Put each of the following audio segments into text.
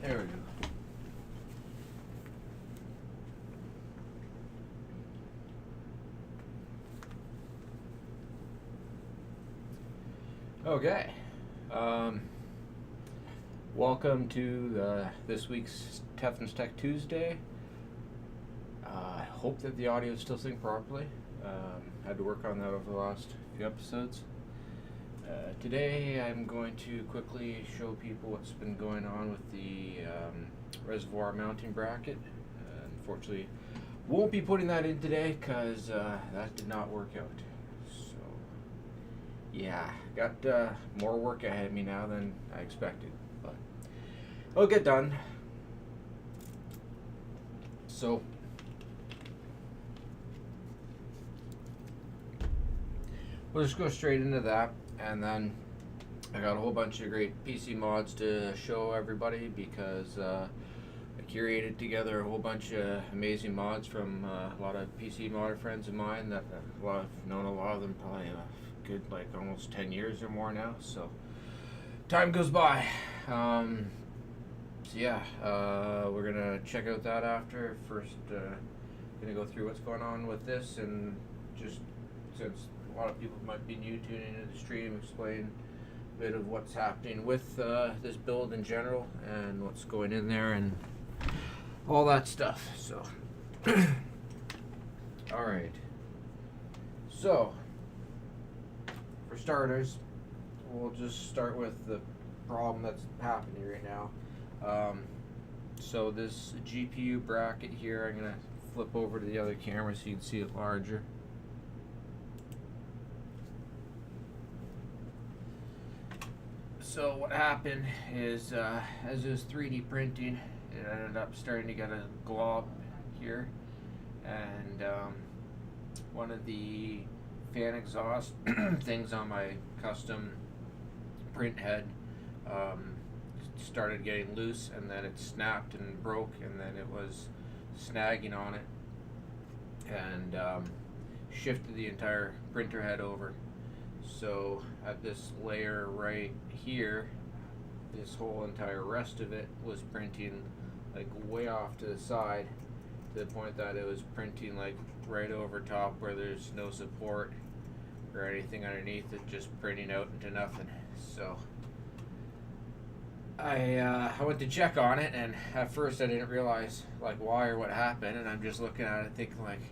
There we go. Okay. Welcome to this week's Tefton's Tech Tuesday. I hope that the audio is still synced properly. Had to work on that over the last few episodes. Today I'm going to quickly show people what's been going on with the reservoir mounting bracket. Unfortunately, won't be putting that in today because that did not work out. So yeah, got more work ahead of me now than I expected, but it'll get done. So we'll just go straight into that, and then I got a whole bunch of great PC mods to show everybody because I curated together a whole bunch of amazing mods from a lot of PC modder friends of mine that I've known a lot of them probably a good like almost 10 years or more now, so time goes by. So yeah, we're gonna check out that after. First, gonna go through what's going on with this, and just since a lot of people might be new tuning into the stream, explain a bit of what's happening with this build in general and what's going in there and all that stuff. So, all right. So, for starters, we'll just start with the problem that's happening right now. So this GPU bracket here, I'm gonna flip over to the other camera so you can see it larger. So what happened is, as it was 3D printing, it ended up starting to get a glob here, and one of the fan exhaust things on my custom print head started getting loose, and then it snapped and broke, and then it was snagging on it, and shifted the entire printer head over. So at this layer right here, this whole entire rest of it was printing like way off to the side, to the point that it was printing like right over top where there's no support or anything underneath it, just printing out into nothing. So I went to check on it, and at first I didn't realize like why or what happened, and I'm just looking at it thinking like,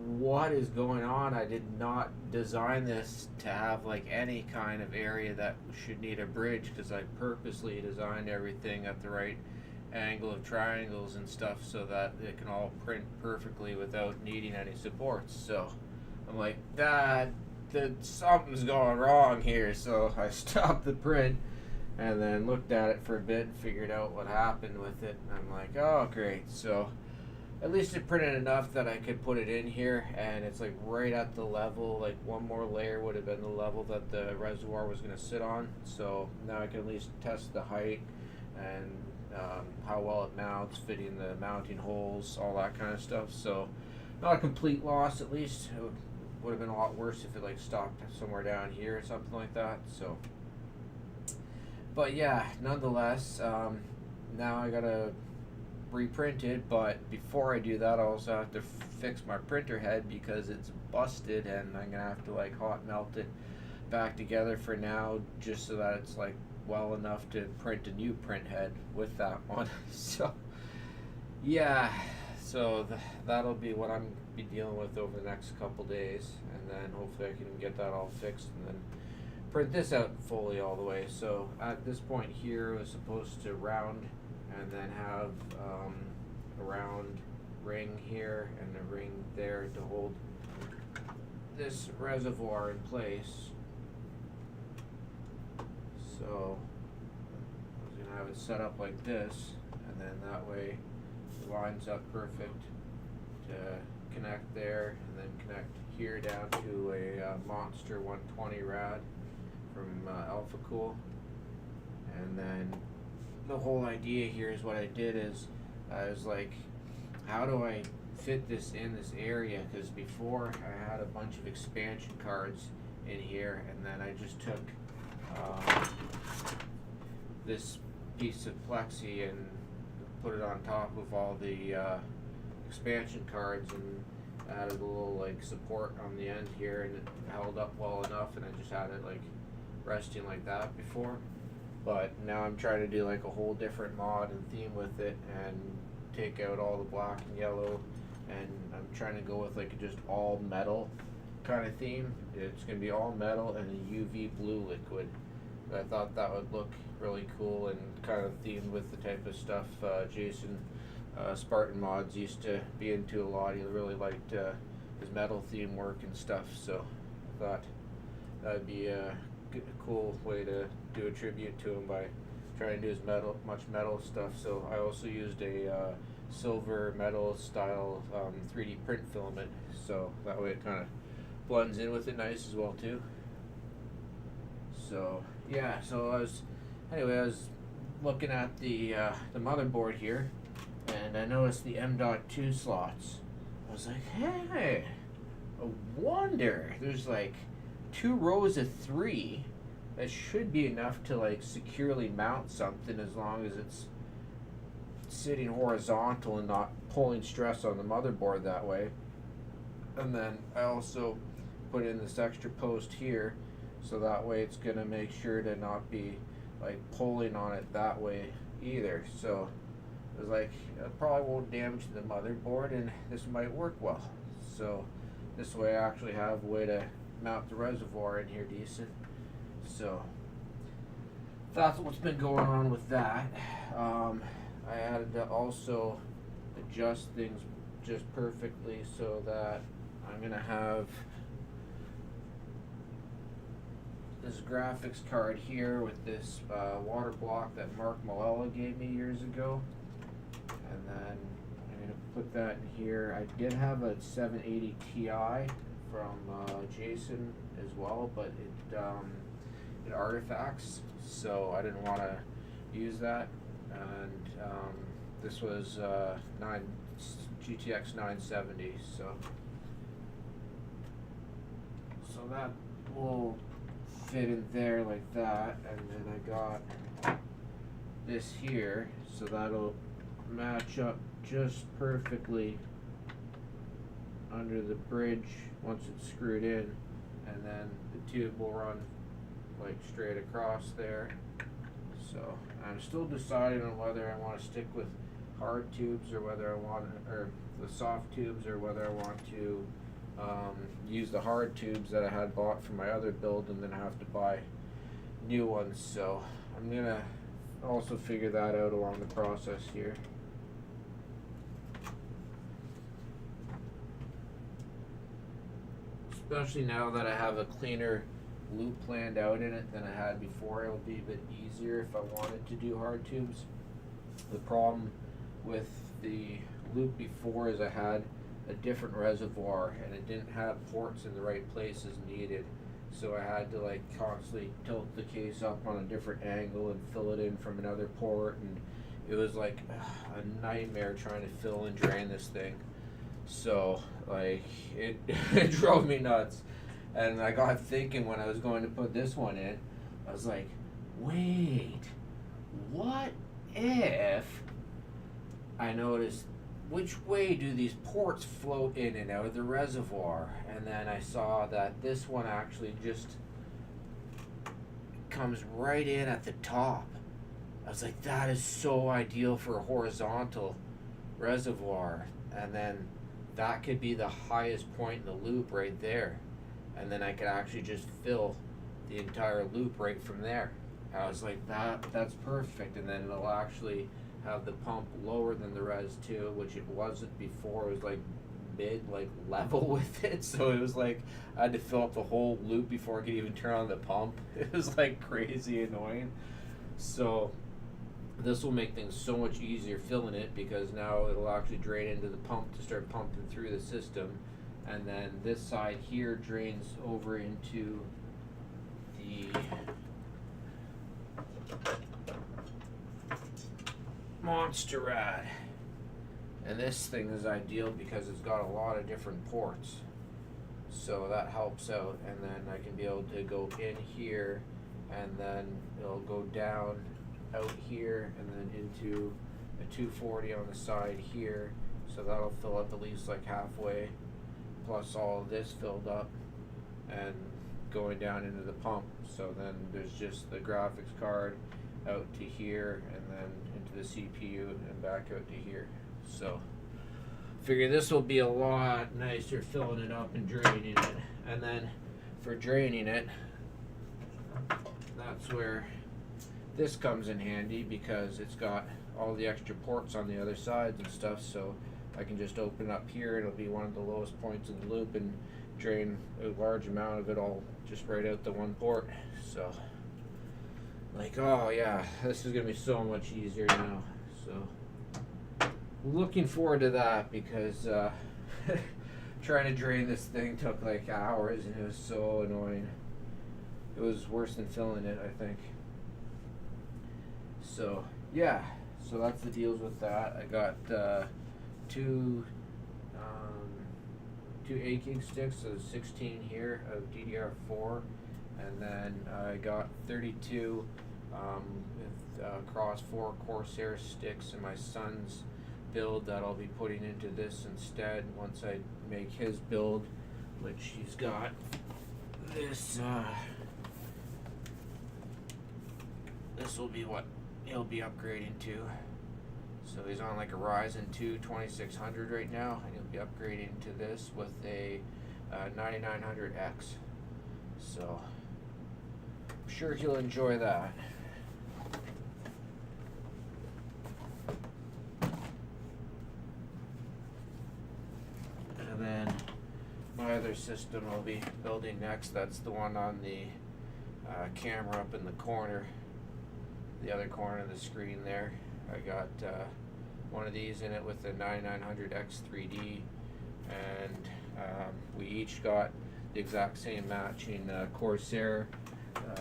what is going on? I did not design this to have like any kind of area that should need a bridge, because I purposely designed everything at the right angle of triangles and stuff so that it can all print perfectly without needing any supports. So I'm like, that something's going wrong here. So I stopped the print and then looked at it for a bit and figured out what happened with it. And I'm like, oh great. So at least it printed enough that I could put it in here, and it's like right at the level, like one more layer would have been the level that the reservoir was going to sit on. So now I can at least test the height and how well it mounts, fitting the mounting holes, all that kind of stuff. So not a complete loss, at least. It would have been a lot worse if it like stopped somewhere down here or something like that. So, but yeah, nonetheless, now I gotta reprint it, but before I do that I also have to fix my printer head because it's busted, and I'm gonna have to like hot melt it back together for now, just so that it's like well enough to print a new print head with that one. So yeah, so that'll be what I'm be dealing with over the next couple days, and then hopefully I can get that all fixed and then print this out fully all the way. So at this point here it was supposed to round and then have a round ring here and a ring there to hold this reservoir in place. So I was going to have it set up like this, and then that way it lines up perfect to connect there, and then connect here down to a Monster 120 rad from Alpha Cool. And then the whole idea here is what I did is I was like, how do I fit this in this area? Because before I had a bunch of expansion cards in here, and then I just took this piece of plexi and put it on top of all the expansion cards, and added a little like support on the end here, and it held up well enough, and I just had it like resting like that before. But now I'm trying to do like a whole different mod and theme with it, and take out all the black and yellow, and I'm trying to go with like just all metal kind of theme. It's going to be all metal and a UV blue liquid. I thought that would look really cool and kind of themed with the type of stuff Jason Spartan Mods used to be into a lot. He really liked his metal theme work and stuff, so I thought that would be a cool way to do a tribute to him by trying to do his much metal stuff. So I also used a silver metal style 3D print filament, so that way it kind of blends in with it nice as well too. So yeah, so I was looking at the motherboard here, and I noticed the M.2 slots. I was like, hey, a wonder there's like 2 rows of 3. That should be enough to like securely mount something, as long as it's sitting horizontal and not pulling stress on the motherboard that way. And then I also put in this extra post here, so that way it's gonna make sure to not be like pulling on it that way either. So it was like, it probably won't damage the motherboard, and this might work well. So this way I actually have a way to mount the reservoir in here decent. So that's what's been going on with that. I had to also adjust things just perfectly so that I'm gonna have this graphics card here with this water block that Mark Malella gave me years ago, and then I'm gonna put that in here. I did have a 780 Ti from Jason as well, but it artifacts, so I didn't want to use that. And this was GTX 970, so that will fit in there like that. And then I got this here, so that'll match up just perfectly under the bridge once it's screwed in, and then the tube will run like straight across there. So I'm still deciding on whether I want to stick with hard tubes or whether I want, or the soft tubes, or whether I want to use the hard tubes that I had bought for my other build and then have to buy new ones. So I'm gonna also figure that out along the process here. Especially now that I have a cleaner loop planned out in it than I had before, it'll be a bit easier if I wanted to do hard tubes. The problem with the loop before is I had a different reservoir and it didn't have ports in the right places needed, so I had to like constantly tilt the case up on a different angle and fill it in from another port, and it was like a nightmare trying to fill and drain this thing. So like it drove me nuts. And I got thinking when I was going to put this one in, I was like, wait, what if I noticed which way do these ports float in and out of the reservoir? And then I saw that this one actually just comes right in at the top. I was like, that is so ideal for a horizontal reservoir. And then that could be the highest point in the loop right there. And then I could actually just fill the entire loop right from there. I was like, that's perfect. And then it'll actually have the pump lower than the res too, which it wasn't before. It was like mid, like level with it. So it was like I had to fill up the whole loop before I could even turn on the pump. It was like crazy annoying. So this will make things so much easier filling it, because now it'll actually drain into the pump to start pumping through the system. And then this side here drains over into the Monster Rad. And this thing is ideal because it's got a lot of different ports. So that helps out. And then I can be able to go in here, and then it'll go down out here and then into a 240 on the side here, so that'll fill up at least like halfway, plus all of this filled up and going down into the pump. So then there's just the graphics card out to here and then into the CPU and back out to here. So figure this will be a lot nicer filling it up and draining it. And then for draining it, that's where this comes in handy, because it's got all the extra ports on the other sides and stuff, so I can just open up here. It'll be one of the lowest points of the loop and drain a large amount of it all just right out the one port. So like, oh yeah, this is gonna be so much easier now. So looking forward to that, because trying to drain this thing took like hours and it was so annoying. It was worse than filling it, I think. So yeah, so that's the deals with that. I got two 8 gig sticks, so 16 here of DDR4, and then I got 32 with cross 4 Corsair sticks in my son's build that I'll be putting into this instead once I make his build, which he's got this. This will be what he'll be upgrading to. So he's on like a Ryzen 2 2600 right now, and he'll be upgrading to this with a 9900X. So I'm sure he'll enjoy that. And then my other system I'll be building next, that's the one on the camera up in the corner, the other corner of the screen there. I got one of these in it with the 9900X3D, and we each got the exact same matching Corsair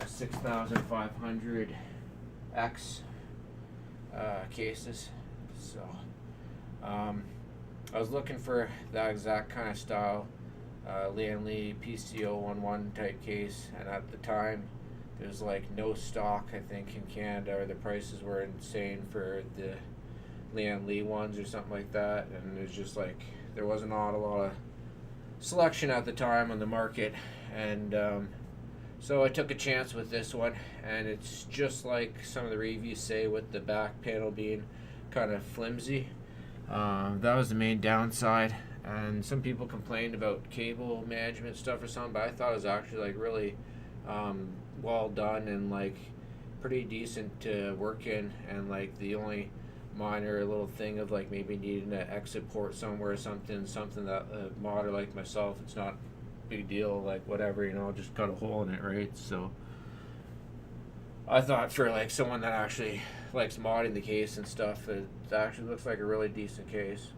6500X cases. So I was looking for that exact kind of style, Lian Li PCO11 type case, and at the time there's like no stock, I think, in Canada, or the prices were insane for the Lian Li ones or something like that, and it was just like there wasn't a lot of selection at the time on the market, and so I took a chance with this one, and it's just like some of the reviews say, with the back panel being kind of flimsy. That was the main downside, and some people complained about cable management stuff or something, but I thought it was actually like really well done and like pretty decent to work in, and like the only minor little thing of like maybe needing an exit port somewhere or something that a modder like myself, it's not a big deal, like whatever, you know, just cut a hole in it, right? So I thought for like someone that actually likes modding the case and stuff, it actually looks like a really decent case.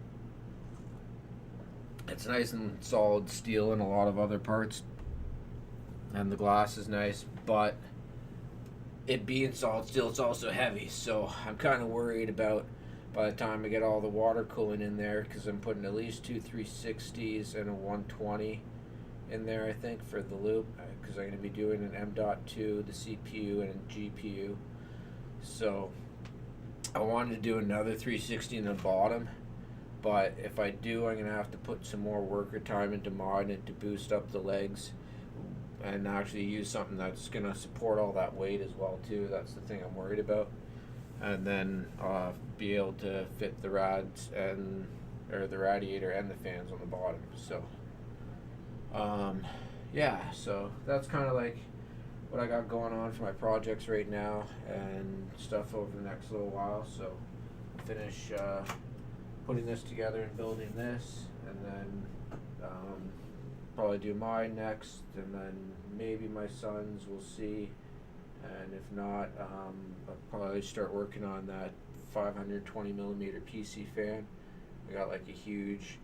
It's nice and solid steel in a lot of other parts, and the glass is nice, but it being solid steel, it's also heavy, so I'm kind of worried about by the time I get all the water cooling in there, because I'm putting at least two 360s and a 120 in there, I think, for the loop, because I'm going to be doing an M.2, the CPU, and a GPU. So I wanted to do another 360 in the bottom, but if I do, I'm going to have to put some more worker time into modding it to boost up the legs, and actually use something that's going to support all that weight as well too. That's the thing I'm worried about. And then be able to fit the rads and the radiator and the fans on the bottom. So yeah, so that's kind of like what I got going on for my projects right now and stuff over the next little while. So I'll finish putting this together and building this, and then probably do mine next, and then maybe my son's, we'll see. And if not, I'll probably start working on that 520mm PC fan. I got like a huge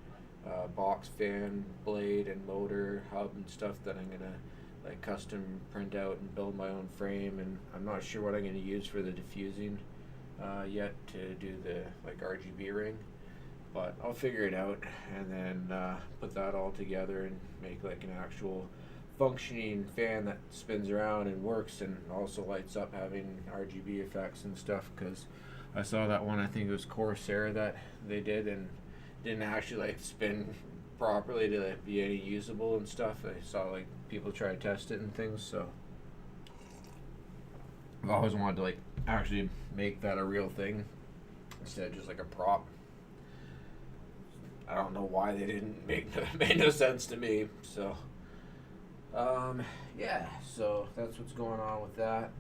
box fan blade and motor hub and stuff that I'm gonna like custom print out and build my own frame, and I'm not sure what I'm gonna use for the diffusing yet to do the like RGB ring, but I'll figure it out and then put that all together and make like an actual functioning fan that spins around and works and also lights up, having RGB effects and stuff. Because I saw that one, I think it was Corsair, that they did and didn't actually like spin properly to like, be any usable and stuff. I saw like people try to test it and things, so I've always wanted to like actually make that a real thing instead of just like a prop. I don't know why they didn't made no sense to me. So yeah, so that's what's going on with that.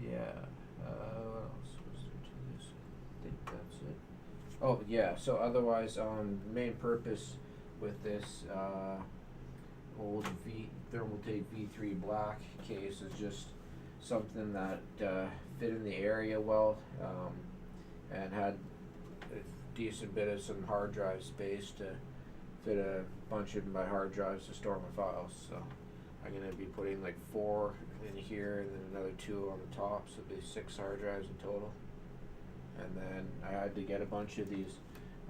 Yeah. What else was there to this? I think that's it. Oh yeah. So otherwise, the main purpose with this old Thermaltape V3 black case is just something that fit in the area well, and had a decent bit of some hard drive space to fit a bunch of my hard drives to store my files. So I'm gonna be putting like 4 in here and then another 2 on the top, so it'll be 6 hard drives in total. And then I had to get a bunch of these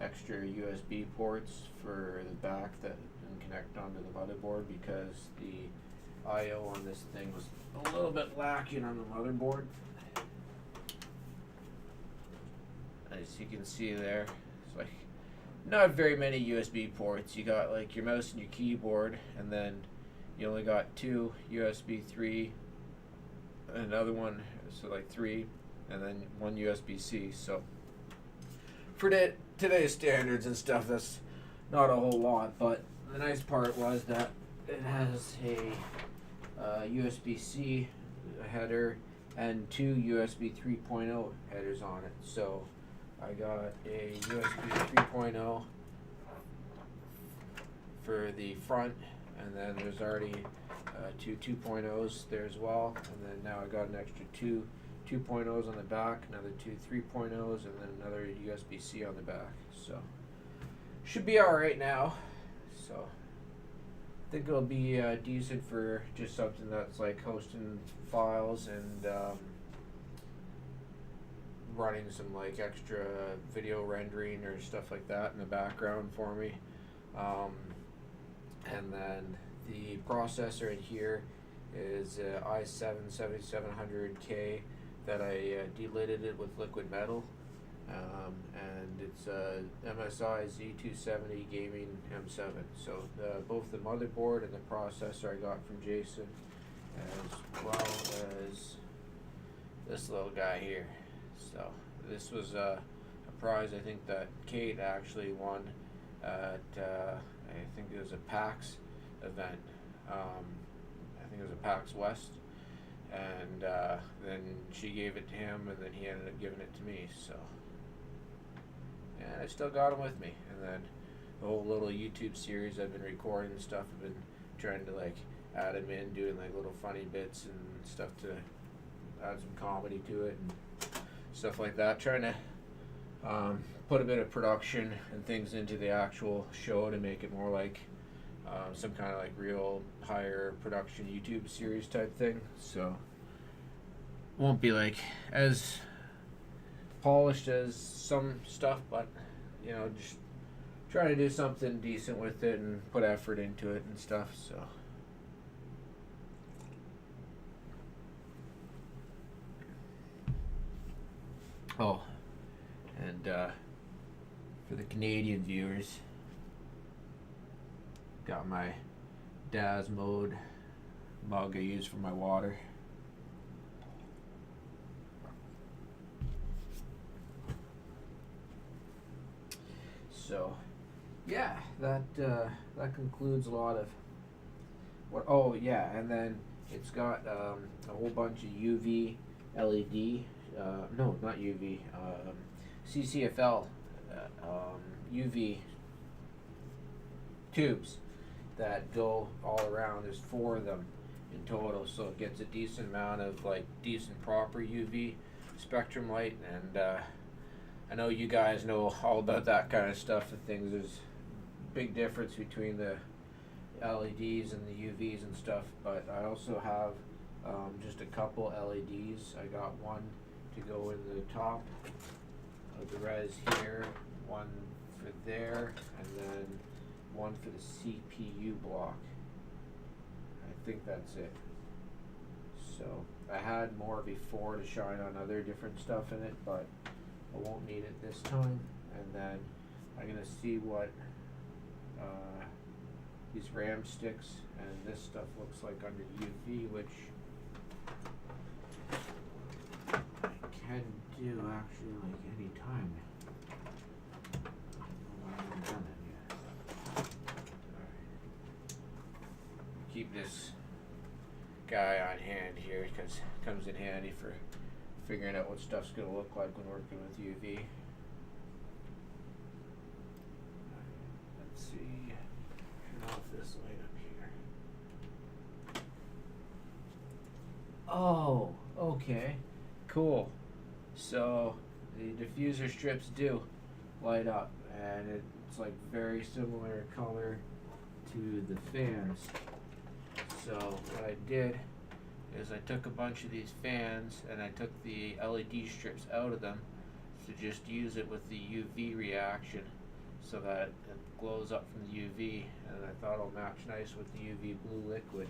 extra USB ports for the back that can connect onto the motherboard, because the I/O on this thing was a little bit lacking on the motherboard. As you can see there, it's like not very many USB ports. You got like your mouse and your keyboard, and then you only got 2 USB 3, another one, so like 3, and then 1 USB-C. So for today's standards and stuff, that's not a whole lot. But the nice part was that it has a USB-C header and 2 USB 3.0 headers on it. So I got a USB 3.0 for the front, and then there's already 2 2.0s there as well, and then now I got an extra 2 2.0s on the back, another 2 3.0s, and then another USB-C on the back. So should be alright now. So I think it'll be decent for just something that's like hosting files and running some like extra video rendering or stuff like that in the background for me. And then the processor in here is i7-7700K that I delidded it with liquid metal, and it's a MSI Z270 Gaming M7. So both the motherboard and the processor I got from Jason, as well as this little guy here. So this was a prize I think that Kate actually won at I think it was a PAX event. I think it was a PAX West, and then she gave it to him, and then he ended up giving it to me. So, and I still got him with me. And then the whole little YouTube series I've been recording and stuff, I've been trying to like add him in, doing like little funny bits and stuff to add some comedy to it and stuff like that. Trying to put a bit of production and things into the actual show to make it more like some kind of like real higher production YouTube series type thing. So won't be like as polished as some stuff, but you know, just trying to do something decent with it and put effort into it and stuff. So oh, and for the Canadian viewers, got my Daz Mode mug I use for my water. So yeah, that concludes a lot of what. Oh yeah, and then it's got a whole bunch of UV LED. No, not UV. CCFL UV tubes that go all around. There's 4 of them in total, so it gets a decent amount of like decent proper UV spectrum light. And I know you guys know all about that kind of stuff and things. There's a big difference between the LEDs and the UVs and stuff, but I also have just a couple LEDs. I got one to go in the top of the res here, one for there, and then one for the CPU block. I think that's it. So I had more before to shine on other different stuff in it, but I won't need it this time. And then I'm gonna see what these RAM sticks and this stuff looks like under UV, which I can do actually like any time. I haven't done it yet. Alright. Keep this guy on hand here because it comes in handy for figuring out what stuff's gonna look like when working with UV. Let's see. Turn off this light up here. Oh, okay. Cool. So the diffuser strips do light up, and it's like very similar color to the fans. So what I did is I took a bunch of these fans and I took the LED strips out of them to just use it with the UV reaction so that it glows up from the UV, and I thought it'll match nice with the UV blue liquid.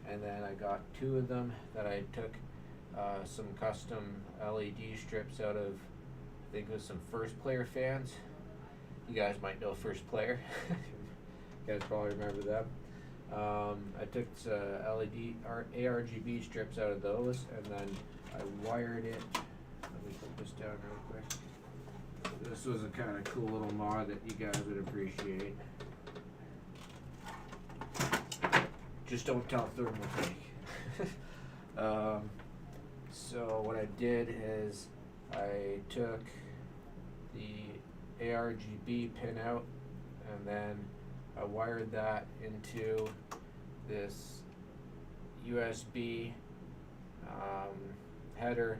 And then I got two of them that I took some custom LED strips out of, I think it was some First Player fans. You guys might know First Player. You guys probably remember them. I took LED or ARGB strips out of those, and then I wired it. Let me put this down real quick. This was a kind of cool little mod that you guys would appreciate. Just don't tell Thermaltake. So what I did is I took the ARGB pin out, and then I wired that into this USB header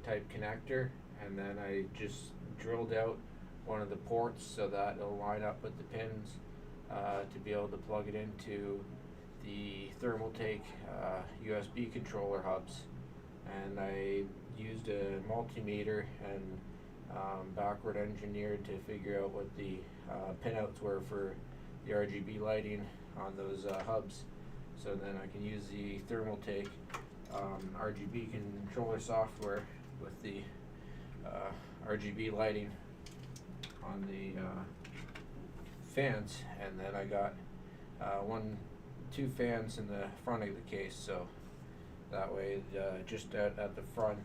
type connector, and then I just drilled out one of the ports so that it'll line up with the pins to be able to plug it into the Thermaltake USB controller hubs. And I used a multimeter and backward engineered to figure out what the pinouts were for the RGB lighting on those hubs, so then I can use the Thermaltake RGB controller software with the RGB lighting on the fans. And then I got two fans in the front of the case, so that way just at the front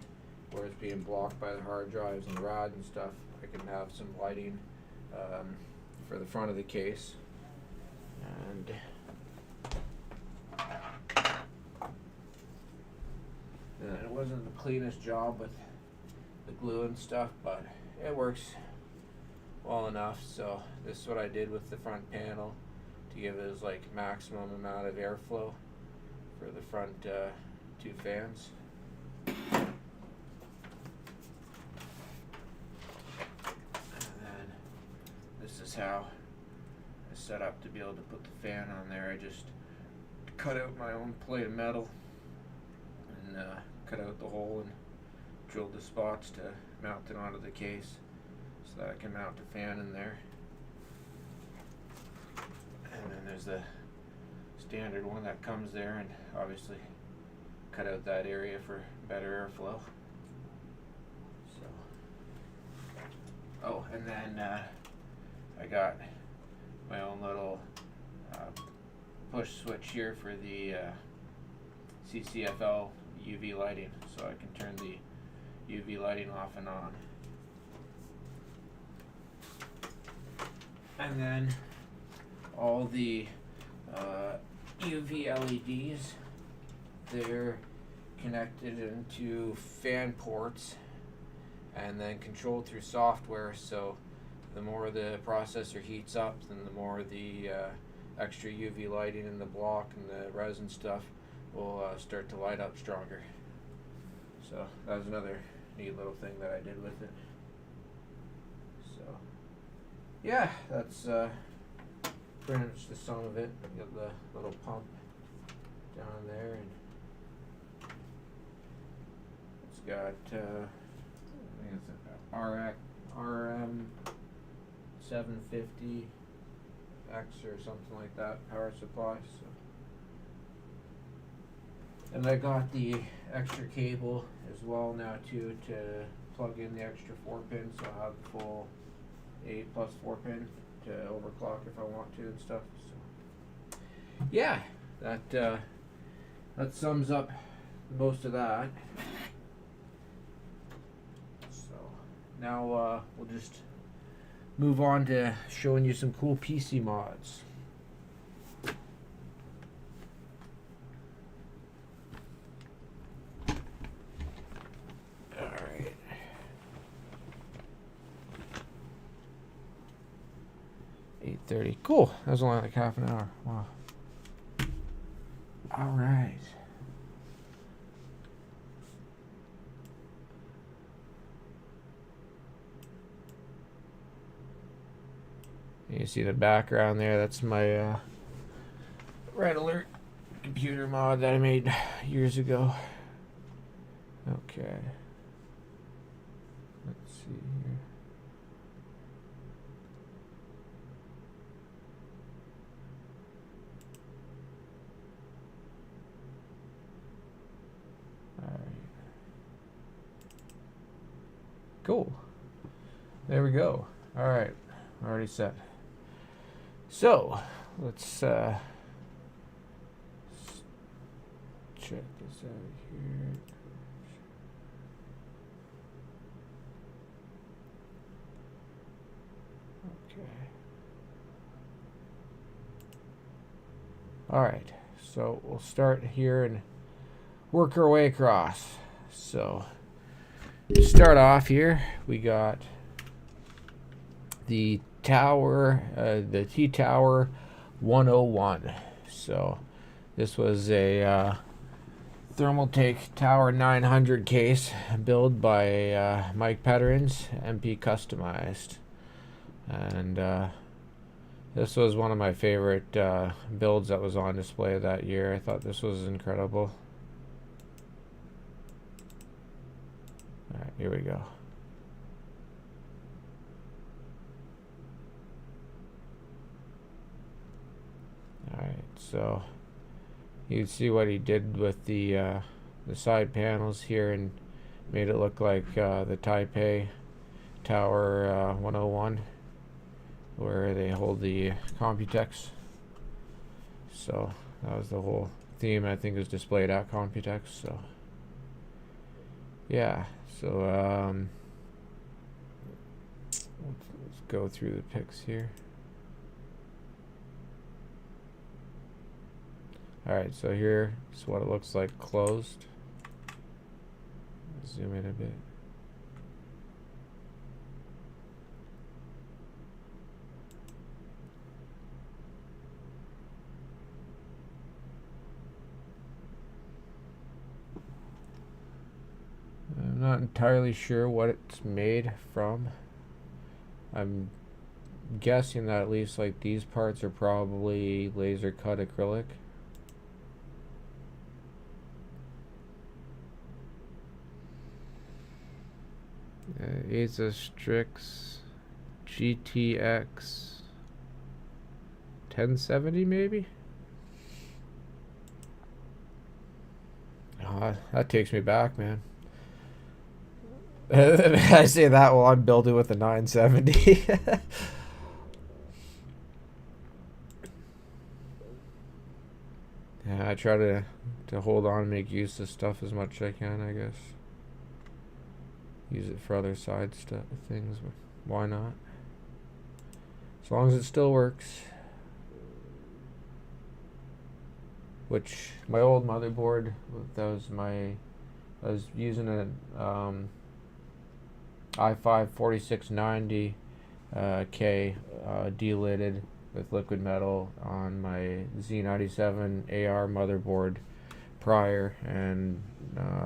where it's being blocked by the hard drives and the rod and stuff, I can have some lighting for the front of the case. And it wasn't the cleanest job with the glue and stuff, but it works well enough. So this is what I did with the front panel to give it as like maximum amount of airflow for the front two fans. And then this is how I set up to be able to put the fan on there. I just cut out my own plate of metal and cut out the hole and drilled the spots to mount it onto the case so that I can mount the fan in there. And then there's the standard one that comes there, and obviously cut out that area for better airflow. So, oh, and then I got my own little push switch here for the CCFL UV lighting, so I can turn the UV lighting off and on. And then all the UV LEDs, they're connected into fan ports and then controlled through software, so the more the processor heats up, then the more the extra UV lighting in the block and the resin stuff will start to light up stronger. So that was another neat little thing that I did with it. So yeah, that's pretty much the sum of it. You got the little pump down there, and it's got I think it's RM 750X or something like that power supply. So, and I got the extra cable as well now too to plug in the extra 4-pin, so I'll have the full 8 plus 4-pin to overclock if I want to and stuff. So yeah, that sums up most of that. So now we'll just move on to showing you some cool PC mods. Alright. $8:30. Cool. That was only like half an hour. Wow. Alright. You see the background there, that's my Red Alert computer mod that I made years ago. Okay. Let's see here. Alright. Cool. There we go. Alright. Already set. So, let's check this out here. Okay. Alright, so we'll start here and work our way across. So, to start off here, we got the tower, the T-Tower 101. So this was a Thermaltake Tower 900 case built by Mike Petterins, MP Customized. And this was one of my favorite builds that was on display that year. I thought this was incredible. Alright, here we go. Alright, so you can see what he did with the side panels here and made it look like the Taipei Tower 101, where they hold the Computex. So that was the whole theme. I think it was displayed at Computex. So yeah, so let's go through the pics here. Alright, so here's what it looks like closed. Zoom in a bit. I'm not entirely sure what it's made from. I'm guessing that at least like these parts are probably laser cut acrylic. Asus Strix GTX 1070 maybe? Oh, that takes me back, man. I say that while I'm building with the 970. Yeah, I try to hold on and make use of stuff as much as I can, I guess. Use it for other side stuff, things. Why not? As long as it still works. Which my old motherboard, that was I was using a i5 4690 K delidded with liquid metal on my Z97 AR motherboard prior, and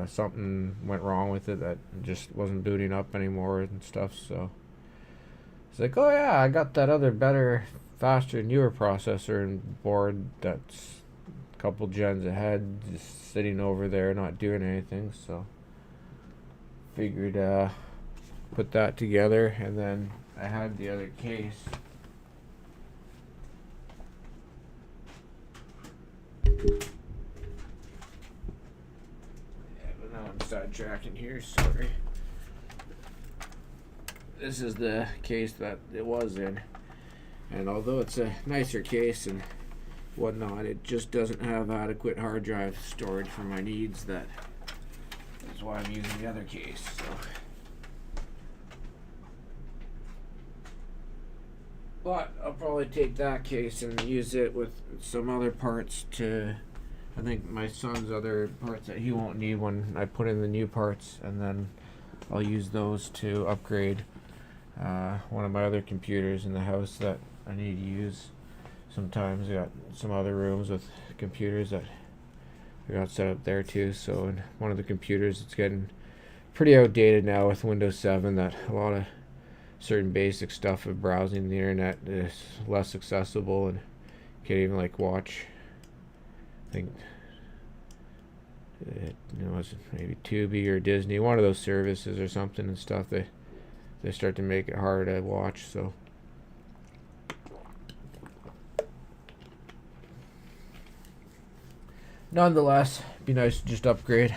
something went wrong with it that just wasn't booting up anymore and stuff. So it's like, oh yeah, I got that other better, faster, newer processor and board that's a couple gens ahead, just sitting over there not doing anything. So figured put that together and then I had the other case. Yeah, but now I'm sidetracking here, sorry. This is the case that it was in. And although it's a nicer case and whatnot, it just doesn't have adequate hard drive storage for my needs. That's why I'm using the other case. So. But I'll probably take that case and use it with some other parts to, I think my son's other parts that he won't need when I put in the new parts, and then I'll use those to upgrade one of my other computers in the house that I need to use. Sometimes I got some other rooms with computers that I got set up there too. So in one of the computers, it's getting pretty outdated now with Windows 7, that a lot of certain basic stuff of browsing the internet is less accessible, and can't even like watch, I think it's maybe Tubi or Disney, one of those services or something and stuff. They start to make it hard to watch. So nonetheless, be nice to just upgrade.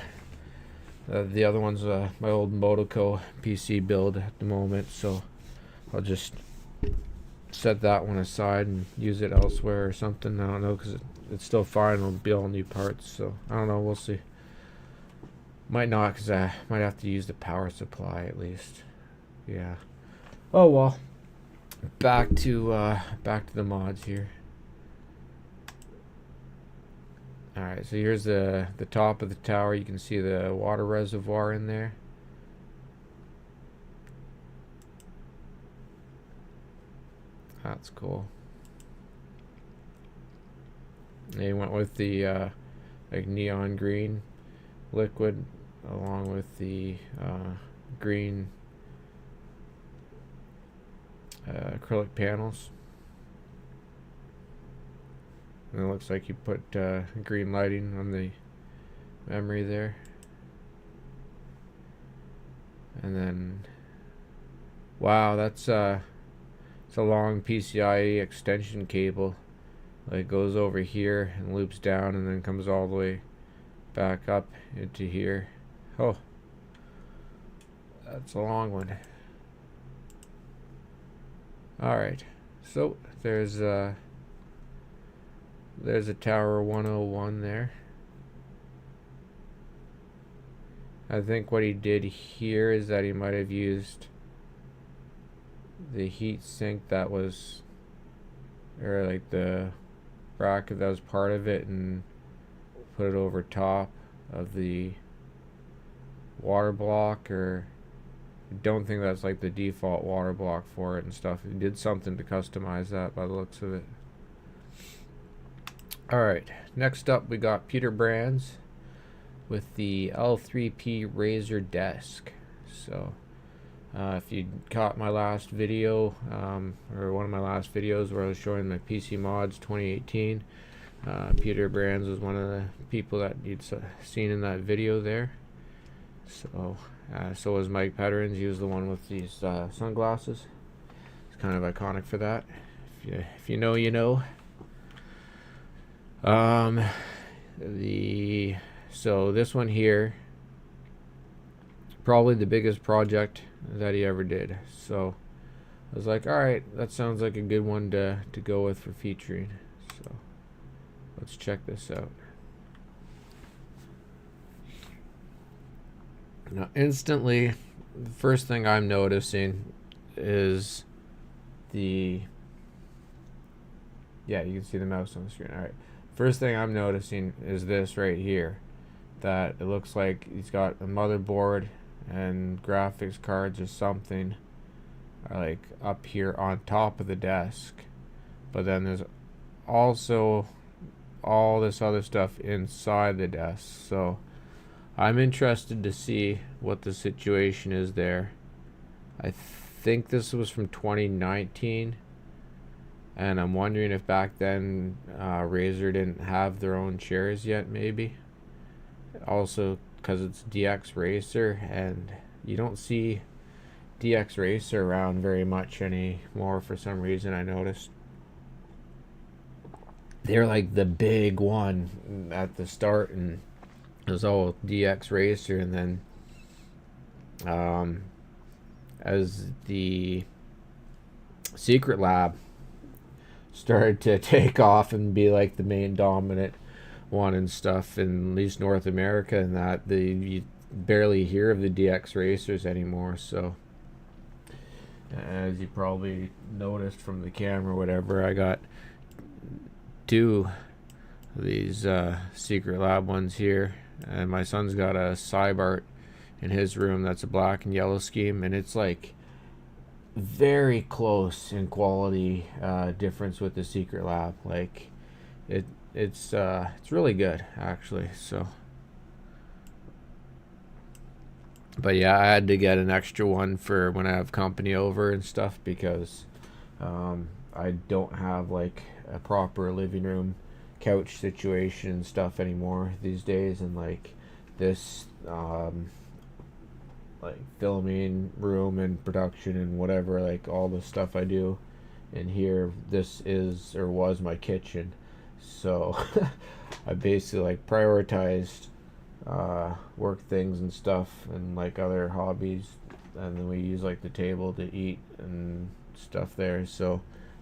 The other one's my old Motoco PC build at the moment, so I'll just set that one aside and use it elsewhere or something. I don't know, because it's still fine. It'll be all new parts, so I don't know. We'll see. Might not, because I might have to use the power supply at least. Yeah. Oh well. Back to the mods here. Alright, so here's the top of the tower. You can see the water reservoir in there. That's cool. They went with the like neon green liquid along with the green acrylic panels. And it looks like you put green lighting on the memory there. And then, wow, that's it's a long PCIe extension cable. Like, goes over here and loops down and then comes all the way back up into here. Oh, that's a long one. Alright, so there's a tower 101 there. I think what he did here is that he might have used the heat sink that was, or like the bracket that was part of it, and put it over top of the water block, or I don't think that's like the default water block for it and stuff. He did something to customize that by the looks of it. Alright, next up we got Peter Brands with the L3P Razer desk. So if you caught my last video, or one of my last videos where I was showing my PC mods 2018, Peter Brands was one of the people that you'd seen in that video there. So so was Mike Petterins. He was the one with these sunglasses. It's kind of iconic for that. If you know, you know. So this one here, probably the biggest project that he ever did. So I was like, alright, that sounds like a good one to go with for featuring. So let's check this out. Now instantly, the first thing I'm noticing is you can see the mouse on the screen. Alright. First thing I'm noticing is this right here, that it looks like he's got a motherboard and graphics cards or something like up here on top of the desk, but then there's also all this other stuff inside the desk. So I'm interested to see what the situation is there. I think this was from 2019. And I'm wondering if back then Razer didn't have their own chairs yet, maybe. Also, because it's DX Racer, and you don't see DX Racer around very much anymore for some reason. I noticed they're like the big one at the start, and it was all DX Racer, and then as the Secret Lab started to take off and be like the main dominant one and stuff in at least North America, and that you barely hear of the DX Racers anymore. So as you probably noticed from the camera, whatever, I got two of these Secret Lab ones here, and my son's got a Cybart in his room that's a black and yellow scheme, and it's like very close in quality difference with the Secret Lab. Like it's really good actually. So, but yeah, I had to get an extra one for when I have company over and stuff, because I don't have like a proper living room couch situation and stuff anymore these days, and like this like filming room and production and whatever, like all the stuff I do in here, this is or was my kitchen. So I basically like prioritized work things and stuff and like other hobbies, and then we use like the table to eat and stuff there. So,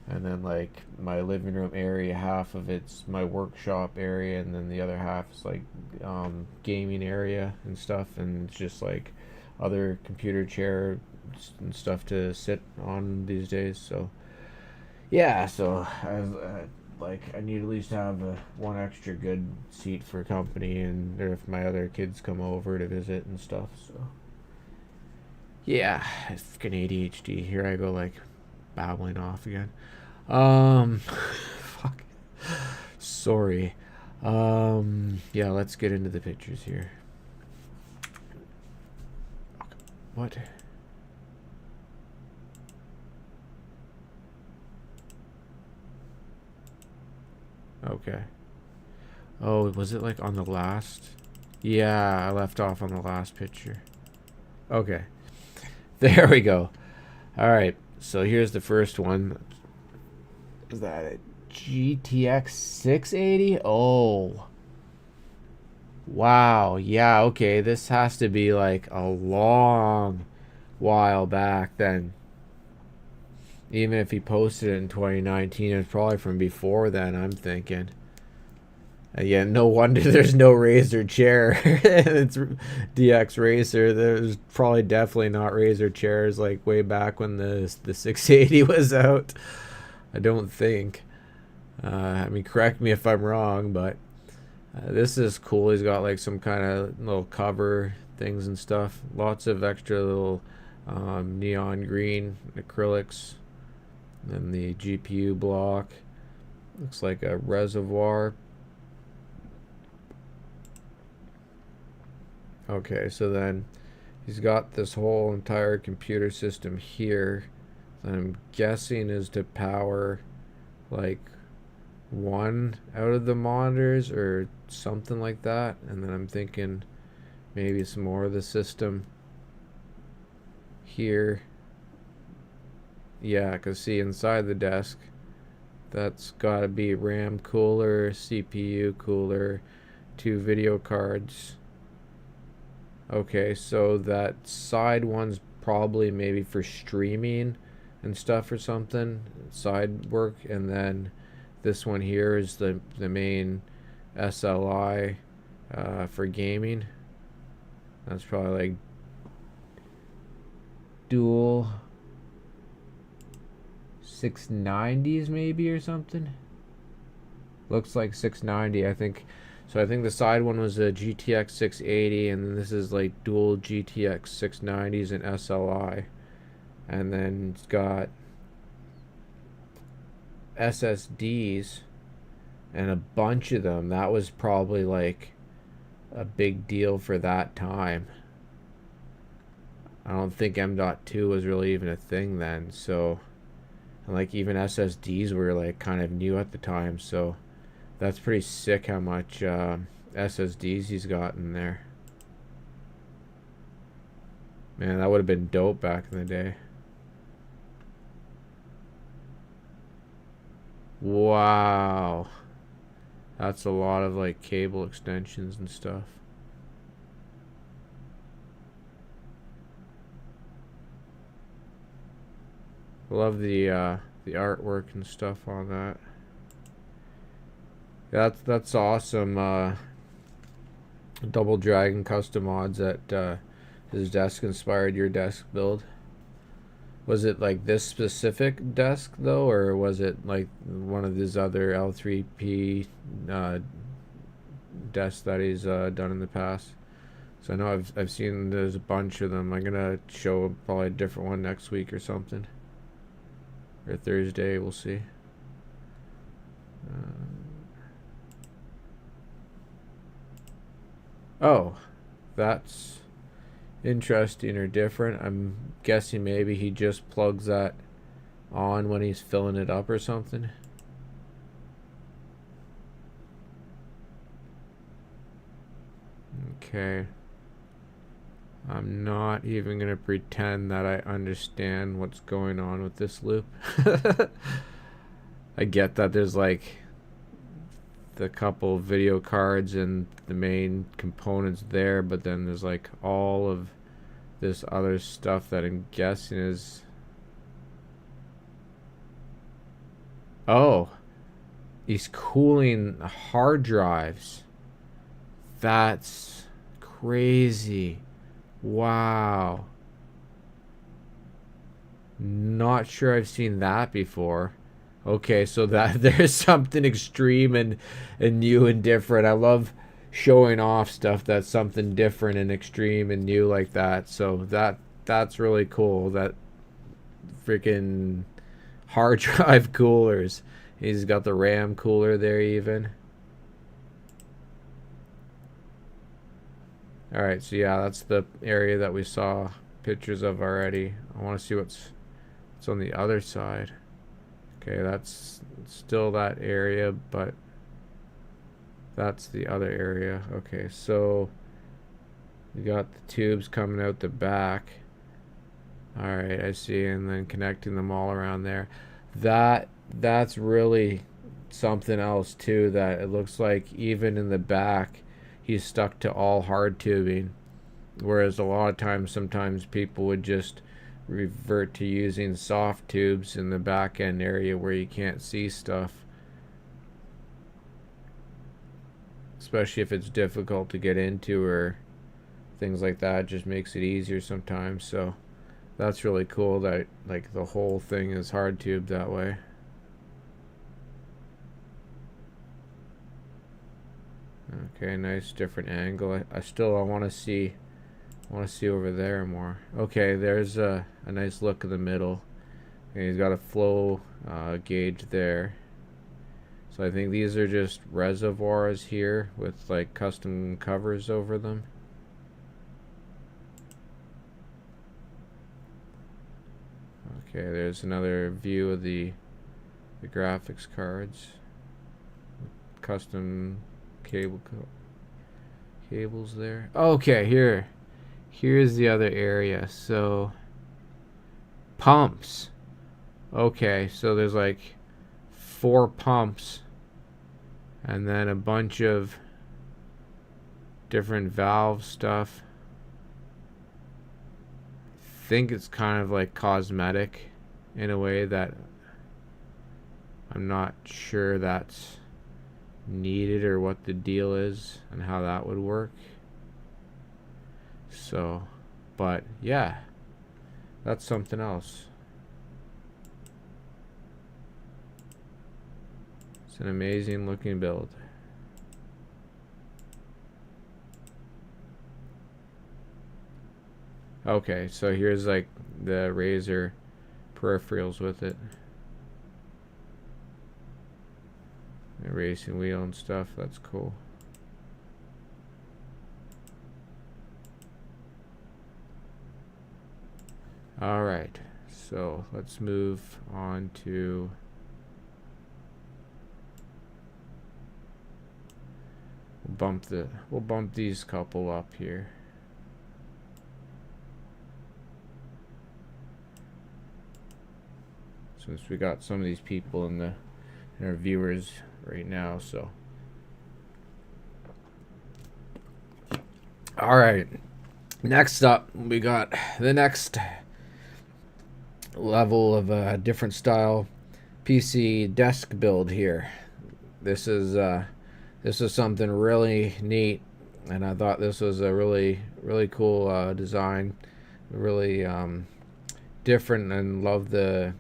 and then like my living room area, half of it's my workshop area, and then the other half is like gaming area and stuff, and it's just like other computer chair and stuff to sit on these days. So yeah, so I need at least have one extra good seat for company, and or if my other kids come over to visit and stuff. So yeah, fucking ADHD. Here I go, like babbling off again. Fuck. Sorry. Yeah, let's get into the pictures here. What? Okay. Oh, was it like on the last? Yeah, I left off on the last picture. Okay. There we go. Alright, so here's the first one. Is that a GTX 680? Oh. Wow. Yeah, okay. This has to be like a long while back then. Even if he posted it in 2019, it's probably from before then, I'm thinking. Yeah, no wonder there's no Razer chair. It's DX Racer. There's probably definitely not Razer chairs like way back when the 680 was out. I don't think. I mean, correct me if I'm wrong, but this is cool. He's got like some kind of little cover things and stuff. Lots of extra little neon green acrylics. And the GPU block. Looks like a reservoir. Okay, so then he's got this whole entire computer system here that I'm guessing is to power like one out of the monitors or something like that, and then I'm thinking maybe some more of the system here. Yeah, because see inside the desk, that's got to be RAM cooler, CPU cooler, 2 video cards. Okay, so that side one's probably maybe for streaming and stuff or something, side work, and then this one here is the main SLI for gaming. That's probably like dual 690s maybe or something. Looks like 690, I think. So I think the side one was a GTX 680, and then this is like dual GTX 690s and SLI. And then it's got SSDs and a bunch of them. That was probably like a big deal for that time. I don't think M.2 was really even a thing then. So, and like even SSDs were like kind of new at the time. So that's pretty sick how much SSDs he's got in there. Man, that would have been dope back in the day. Wow. That's a lot of like cable extensions and stuff. Love the artwork and stuff on that. That's awesome. Double Dragon custom mods that his desk inspired your desk build. Was it like this specific desk though, or was it like one of his other L3P desks that he's done in the past? So I know I've seen there's a bunch of them. I'm gonna show probably a different one next week or something, or Thursday. We'll see. Oh, that's interesting or different. I'm guessing maybe he just plugs that on when he's filling it up or something. Okay. I'm not even going to pretend that I understand what's going on with this loop. I get that there's like the couple video cards and the main components there, but then there's like all of this other stuff that I'm guessing is... Oh, he's cooling hard drives. That's crazy. Wow. Not sure I've seen that before. Okay, so that there's something extreme and new and different. I love showing off stuff that's something different and extreme and new like that. So that's really cool. That freaking hard drive coolers. He's got the RAM cooler there even. Alright, so yeah, that's the area that we saw pictures of already. I want to see what's on the other side. Okay, that's still that area, but that's the other area. Okay, so we got the tubes coming out the back. Alright, I see, and then connecting them all around there. That's really something else too, that it looks like even in the back he's stuck to all hard tubing, whereas a lot of times sometimes people would just revert to using soft tubes in the back end area where you can't see stuff, especially if it's difficult to get into or things like that. It just makes it easier sometimes. So that's really cool that like the whole thing is hard tubed that way. Okay, nice different angle. I want to see over there more. Okay, there's a nice look in the middle. Okay, he's got a flow gauge there. So I think these are just reservoirs here with like custom covers over them. Okay, there's another view of the graphics cards. Custom cables there. Okay, here's the other area. So pumps. Okay, so there's like 4 pumps and then a bunch of different valve stuff. I think it's kind of like cosmetic in a way that I'm not sure that's needed or what the deal is and how that would work. So, but yeah, that's something else. It's an amazing looking build. Okay, so here's like the Razer peripherals with it. The racing wheel and stuff, that's cool. Alright, so let's move on to we'll bump these couple up here. since we got some of these people in our viewers right now. So, all right. Next up, we got the next level of a different style PC desk build here. This is something really neat, and I thought this was a really cool design, really different, and love the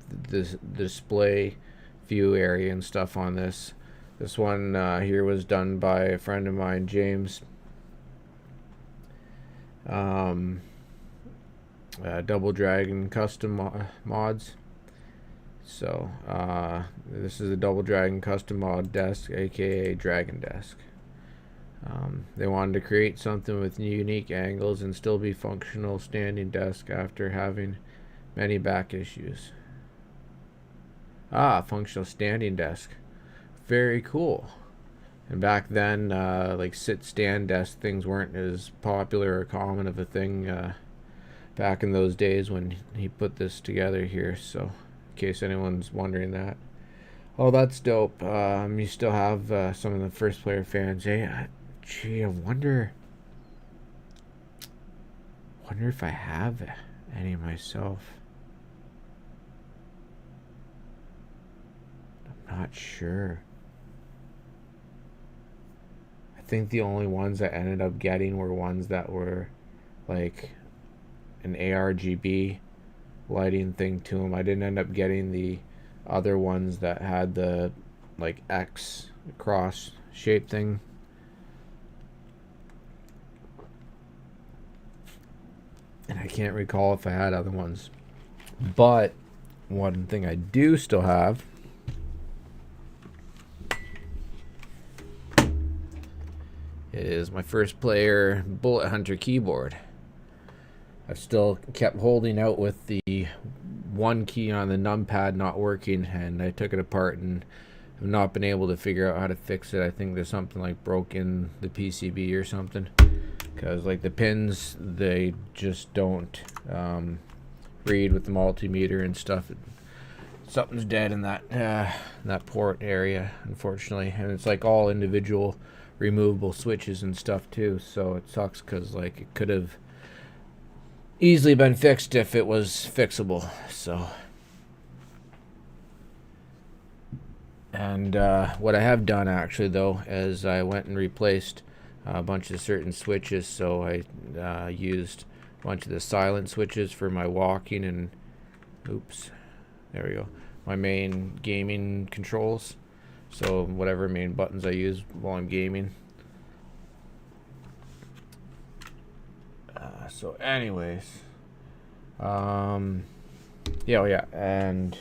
display view area and stuff on this. This one here was done by a friend of mine, James. Double Dragon custom mods. So this is a Double Dragon custom mod desk, aka Dragon Desk. They wanted to create something with unique angles and still be functional standing desk after having many back issues. Functional standing desk. Very cool. And back then, like sit-stand desk things weren't as popular or common of a thing back in those days when he put this together here. So, in case anyone's wondering that. Oh, that's dope. You still have some of the first player fans. Hey, gee, I wonder if I have any myself. I'm not sure. I think the only ones I ended up getting were ones that were like an ARGB lighting thing to them. I didn't end up getting the other ones that had the like X cross shape thing. And I can't recall if I had other ones. But one thing I do still have is my first player Bullet Hunter keyboard. I've still kept holding out with the one key on the numpad not working, and I took it apart and have not been able to figure out how to fix it. I think there's something like broke in the PCB or something, because like the pins, they just don't read with the multimeter and stuff. Something's dead in that port area, unfortunately, and it's like all individual removable switches and stuff too, so it sucks because like it could have easily been fixed if it was fixable. So, and what I have done actually though is I went and replaced a bunch of certain switches. So I used a bunch of the silent switches for my walking and there we go, my main gaming controls. So whatever main buttons I use while I'm gaming. So anyways, yeah, and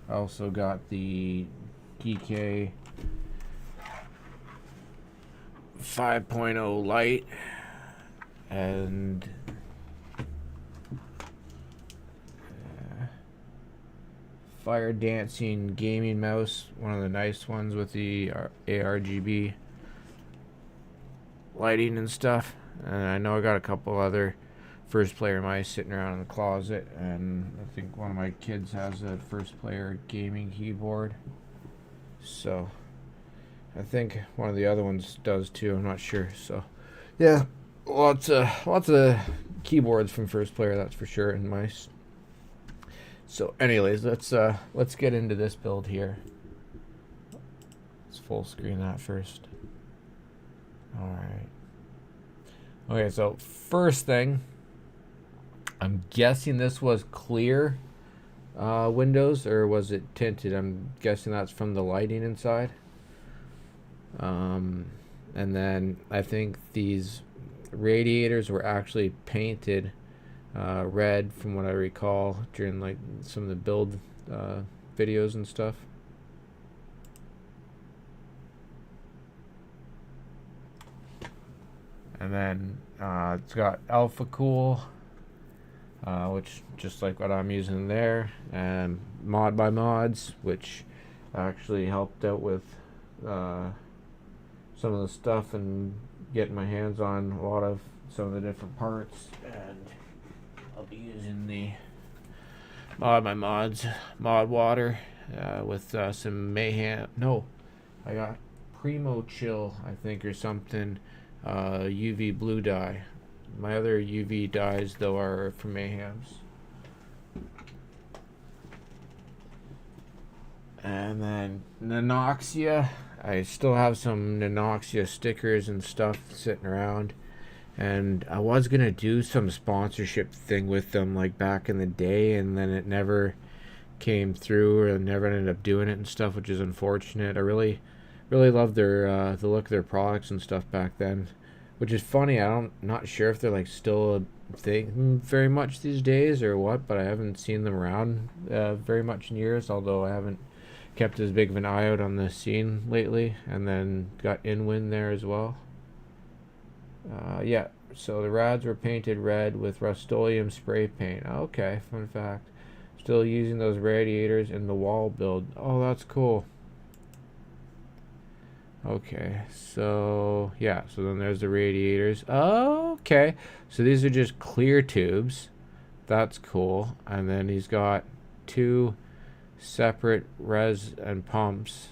I also got the DK 5.0 light and Fire Dancing gaming mouse, one of the nice ones with the ARGB lighting and stuff. And I know I got a couple other first player mice sitting around in the closet, and I think one of my kids has a first player gaming keyboard. So I think one of the other ones does too, I'm not sure. So yeah, lots of keyboards from first player, that's for sure, and mice. So anyways, let's get into this build here. Let's full screen that first. Alright. Okay, so first thing, I'm guessing this was clear windows, or was it tinted? I'm guessing that's from the lighting inside. And then I think these radiators were actually painted red, from what I recall, during like some of the build videos and stuff. And then it's got Alpha Cool, which just like what I'm using there, and Mod by Mods, which actually helped out with some of the stuff and getting my hands on a lot of some of the different parts. And I'll be using the mod my mods, mod water with some mayhem. No, I got Primo Chill, I think, or something. UV blue dye. My other UV dyes though are from Mayhem's. And then Nanoxia. I still have some Nanoxia stickers and stuff sitting around. And I was going to do some sponsorship thing with them like back in the day, and then it never came through, or never ended up doing it and stuff, which is unfortunate. I really loved their the look of their products and stuff back then, which is funny. Not sure if they're like still a thing very much these days or what, but I haven't seen them around very much in years, although I haven't kept as big of an eye out on the scene lately. And then got Inwind there as well. Yeah, so the rads were painted red with Rust-Oleum spray paint. Okay, fun fact. Still using those radiators in the wall build. Oh, that's cool. Okay, so yeah, so then there's the radiators. Oh, okay, so these are just clear tubes. That's cool. And then he's got two separate res and pumps.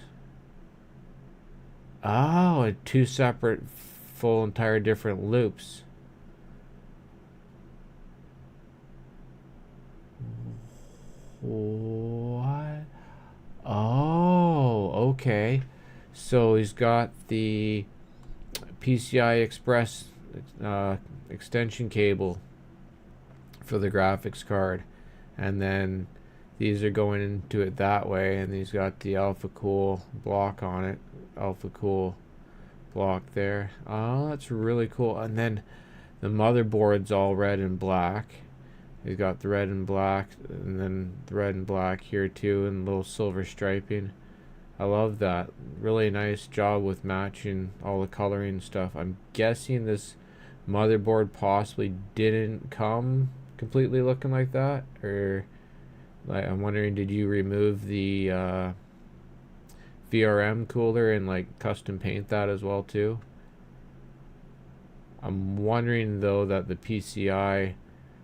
Oh, and two separate full entire different loops. What? Oh, okay. So he's got the PCI Express extension cable for the graphics card, and then these are going into it that way, and he's got the Alpha Cool block on it. Alpha Cool block there. Oh, that's really cool. And then the motherboard's all red and black. He's got the red and black, and then the red and black here too, and little silver striping. I love that. Really nice job with matching all the coloring and stuff. I'm guessing this motherboard possibly didn't come completely looking like that, or like, I'm wondering, did you remove the VRM cooler and like custom paint that as well too? I'm wondering though that the PCI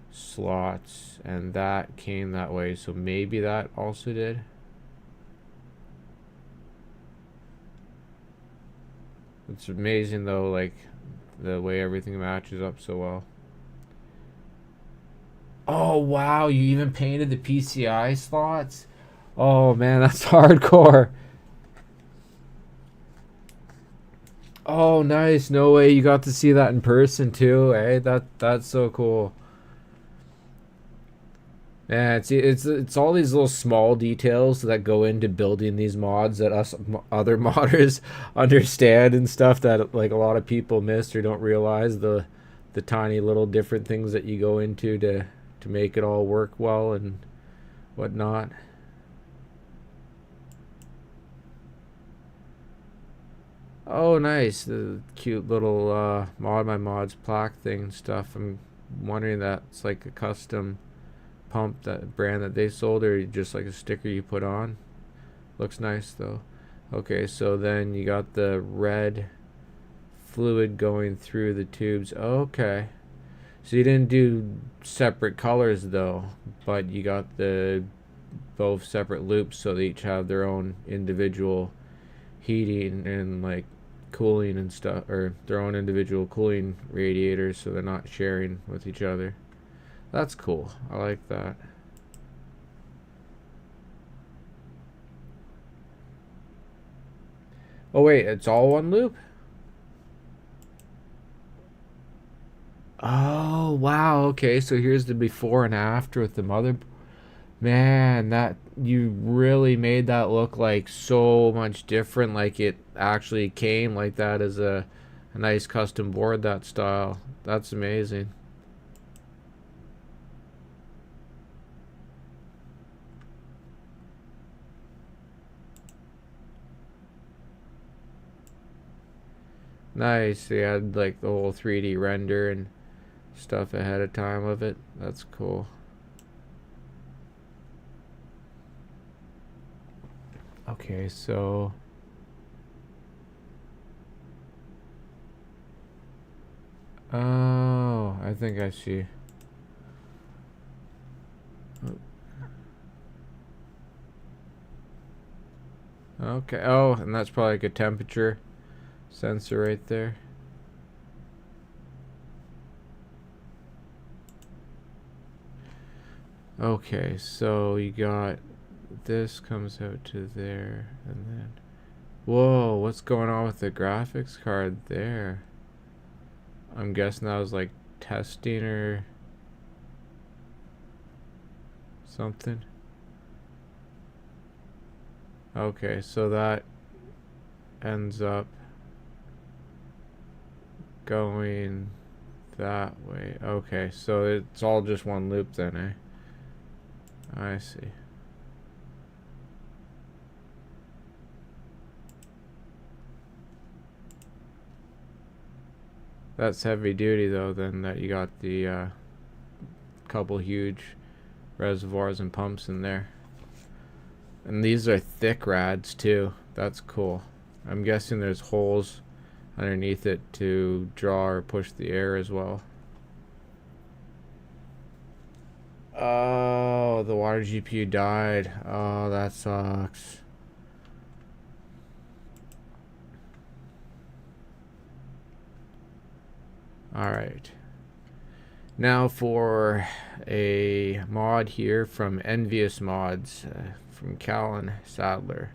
slots and that came that way, so maybe that also did. It's amazing though, like the way everything matches up so well. Oh wow, you even painted the PCI slots? Oh man, that's hardcore. Oh nice, no way you got to see that in person too, eh? That's so cool. Yeah, it's all these little small details that go into building these mods that us other modders understand and stuff, that like a lot of people miss or don't realize the tiny little different things that you go into to make it all work well and whatnot. Oh, nice, the cute little mod my mods plaque thing and stuff. I'm wondering that's like a custom pump, that brand that they sold, or just like a sticker you put on. Looks nice though. Okay, so then you got the red fluid going through the tubes. Okay, so you didn't do separate colors though, but you got the both separate loops, so they each have their own individual heating and like cooling and stuff, or their own individual cooling radiators, so they're not sharing with each other. That's cool. I like that. Oh wait, it's all one loop? Oh wow, okay, so here's the before and after with the mother. Man, that you really made that look like so much different, like it actually came like that as a nice custom board, that style. That's amazing. Nice. They had like the whole 3D render and stuff ahead of time of it. That's cool. Okay, so oh, I think I see. Okay. Oh, and that's probably like a temperature sensor right there. Okay, so you got this comes out to there, and then whoa, what's going on with the graphics card there? I'm guessing that was like testing or something. Okay, so that ends up going that way. Okay, so it's all just one loop then, eh? I see. That's heavy duty though, then, that you got the couple huge reservoirs and pumps in there. And these are thick rads too. That's cool. I'm guessing there's holes underneath it to draw or push the air as well. Oh, the water GPU died. Oh, that sucks. Alright. Now for a mod here from Envious Mods, from Callan Sadler.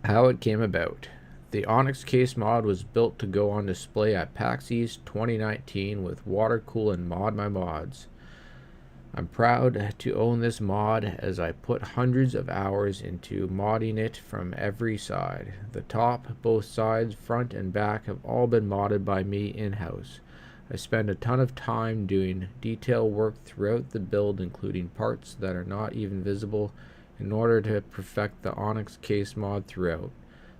How it came about. The Onyx case mod was built to go on display at PAX East 2019 with water cool and mod my mods. I'm proud to own this mod as I put hundreds of hours into modding it from every side. The top, both sides, front and back have all been modded by me in-house. I spend a ton of time doing detail work throughout the build, including parts that are not even visible, in order to perfect the Onyx case mod throughout.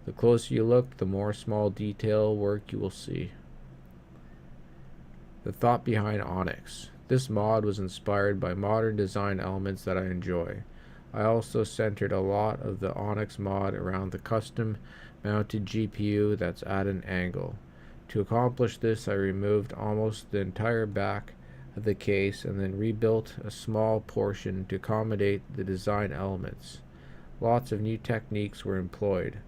The closer you look, the more small detail work you will see. The thought behind Onyx. This mod was inspired by modern design elements that I enjoy. I also centered a lot of the Onyx mod around the custom mounted GPU that's at an angle. To accomplish this, I removed almost the entire back of the case and then rebuilt a small portion to accommodate the design elements. Lots of new techniques were employed.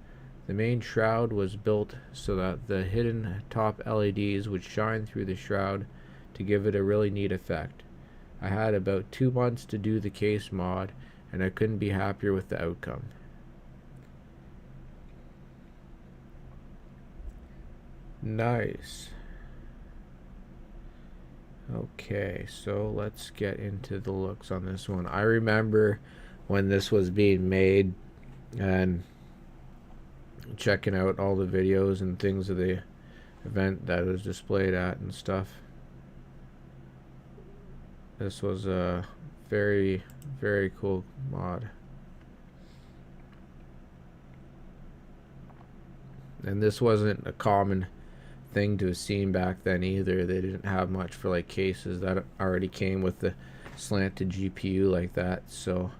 The main shroud was built so that the hidden top LEDs would shine through the shroud to give it a really neat effect. I had about 2 months to do the case mod, and I couldn't be happier with the outcome. Nice. Okay, so let's get into the looks on this one. I remember when this was being made and checking out all the videos and things of the event that it was displayed at and stuff. This was a very, very cool mod. And this wasn't a common thing to have seen back then either. They didn't have much for like cases that already came with the slanted GPU like that. So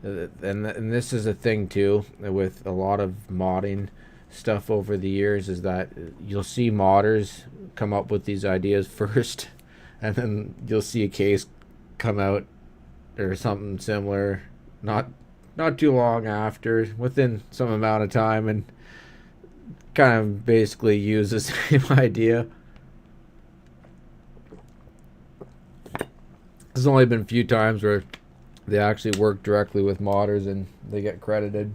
and this is a thing too with a lot of modding stuff over the years, is that you'll see modders come up with these ideas first, and then you'll see a case come out or something similar not too long after, within some amount of time, and kind of basically use the same idea. There's only been a few times where they actually work directly with modders and they get credited.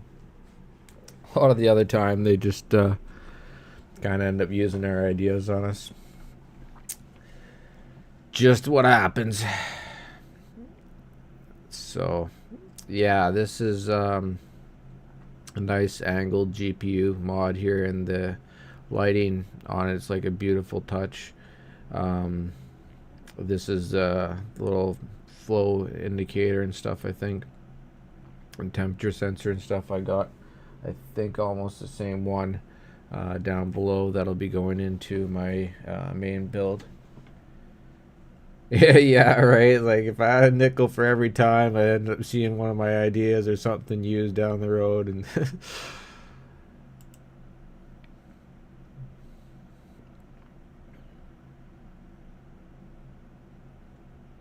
A lot of the other time they just kind of end up using their ideas on us. Just what happens. So yeah, this is a nice angled GPU mod here, and the lighting on it's like a beautiful touch. This is a little flow indicator and stuff, I think, and temperature sensor and stuff. I got, I think, almost the same one down below that'll be going into my main build. Yeah, right. Like if I had a nickel for every time I end up seeing one of my ideas or something used down the road, and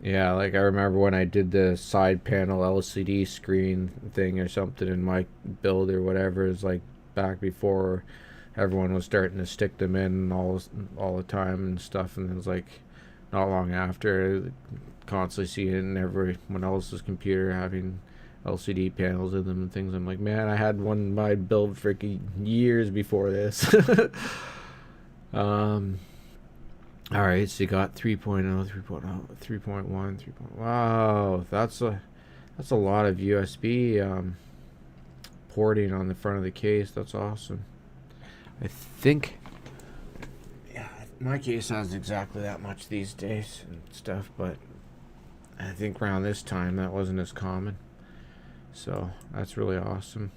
Yeah, like I remember when I did the side panel LCD screen thing or something in my build or whatever. Is like back before everyone was starting to stick them in all the time and stuff, and it was like not long after, constantly seeing everyone else's computer having LCD panels in them and things. I'm like, man, I had one in my build freaking years before this. um, all right, so you got 3.0, 3.0, 3.1, 3.1. Wow, that's a lot of USB porting on the front of the case. That's awesome. I think, yeah, my case has exactly that much these days and stuff, but I think around this time that wasn't as common. So that's really awesome.